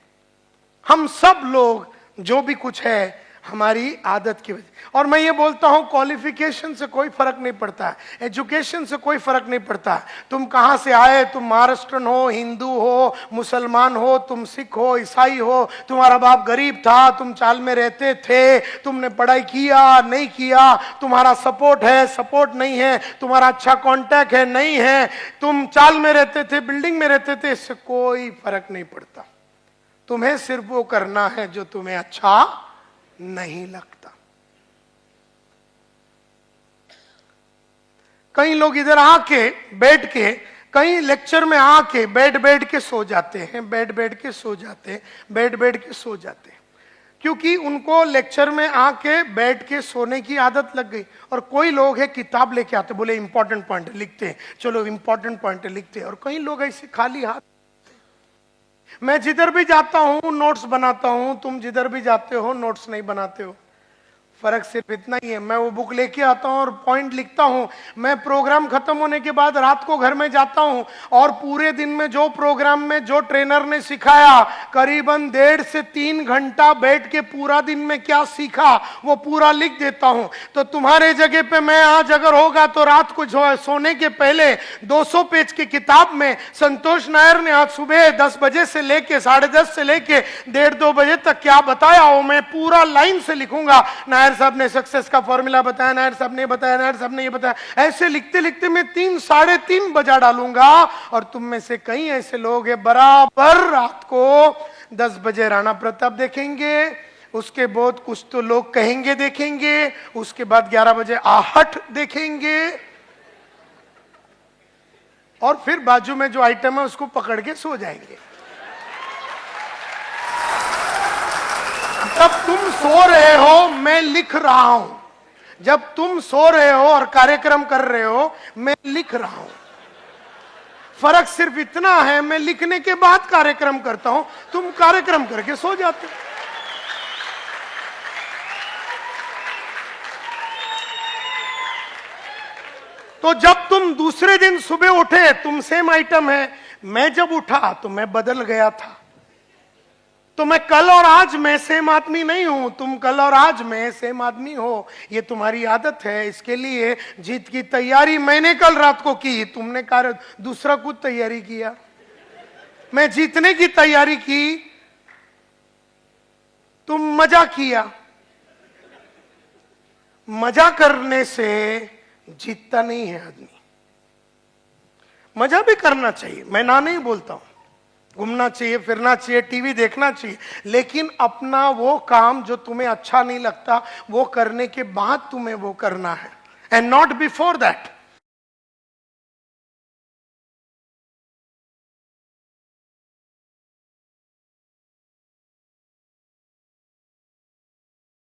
हम सब लोग जो भी कुछ है हमारी आदत की वजह। और मैं ये बोलता हूं क्वालिफिकेशन से कोई फर्क नहीं पड़ता है, एजुकेशन से कोई फर्क नहीं पड़ता है। तुम कहां से आए, तुम महाराष्ट्रन हो, हिंदू हो, मुसलमान हो, तुम सिख हो, ईसाई हो, तुम्हारा बाप गरीब था, तुम चाल में रहते थे, तुमने पढ़ाई किया नहीं किया, तुम्हारा सपोर्ट है सपोर्ट नहीं है, तुम्हारा अच्छा कांटेक्ट है नहीं है, तुम चाल में रहते थे बिल्डिंग में रहते थे, इससे कोई फर्क नहीं पड़ता। तुम्हें सिर्फ वो करना है जो तुम्हें अच्छा नहीं लगता। कई लोग इधर आके बैठ के, कई लेक्चर में आके बैठ के सो जाते हैं, बैठ के सो जाते हैं, क्योंकि उनको लेक्चर में आके बैठ के सोने की आदत लग गई। और कोई लोग है किताब लेके आते, बोले इंपॉर्टेंट पॉइंट लिखते हैं, चलो इंपॉर्टेंट पॉइंट लिखते हैं। और कई लोग ऐसे खाली हाथ। मैं जिधर भी जाता हूं नोट्स बनाता हूं, तुम जिधर भी जाते हो नोट्स नहीं बनाते हो। फर्क सिर्फ इतना ही है, मैं वो बुक लेके आता हूं और पॉइंट लिखता हूं। मैं प्रोग्राम खत्म होने के बाद रात को घर में जाता हूं और पूरे दिन में जो प्रोग्राम में जो ट्रेनर ने सिखाया, करीबन 1.5 से 3 घंटा बैठ के पूरा दिन में क्या सीखा वो पूरा लिख देता हूं। तो तुम्हारे जगह पे मैं आज अगर होगा तो रात को सोने के पहले 200 पेज की किताब में संतोष नायर ने आज सुबह 10 बजे से लेके 10:30 से लेके 1:30-2 बजे तक क्या बताया हो मैं पूरा लाइन से लिखूंगा। नायर साहब ने सक्सेस का फॉर्मूला बताया, नायर साहब ने बताया, नायर साहब ने ये बताया, ऐसे लिखते लिखते मैं 3-3:30 बजा डालूंगा। और तुम में से कई ऐसे लोग हैं बराबर रात को 10 बजे राणा प्रताप देखेंगे, उसके बाद कुछ तो लोग कहेंगे देखेंगे, उसके बाद 11 बजे आहट देखेंगे, और फिर बाजू में जो आइटम है उसको पकड़ के सो जाएंगे। जब तुम सो रहे हो मैं लिख रहा हूं, जब तुम सो रहे हो और कार्यक्रम कर रहे हो मैं लिख रहा हूं। फर्क सिर्फ इतना है मैं लिखने के बाद कार्यक्रम करता हूं, तुम कार्यक्रम करके सो जाते हो। तो जब तुम दूसरे दिन सुबह उठे तुम सेम आइटम है, मैं जब उठा तो मैं बदल गया था। तो मैं कल और आज में सेम आदमी नहीं हूं, तुम कल और आज में सेम आदमी हो। ये तुम्हारी आदत है। इसके लिए जीत की तैयारी मैंने कल रात को की, तुमने दूसरा कुछ तैयारी किया। मैं जीतने की तैयारी की, तुम मजा किया। मजा करने से जीतता नहीं है आदमी। मजा भी करना चाहिए, मैं ना नहीं बोलता हूं, घूमना चाहिए, फिरना चाहिए, टीवी देखना चाहिए, लेकिन अपना वो काम जो तुम्हें अच्छा नहीं लगता वो करने के बाद तुम्हें वो करना है, एंड नॉट बिफोर दैट।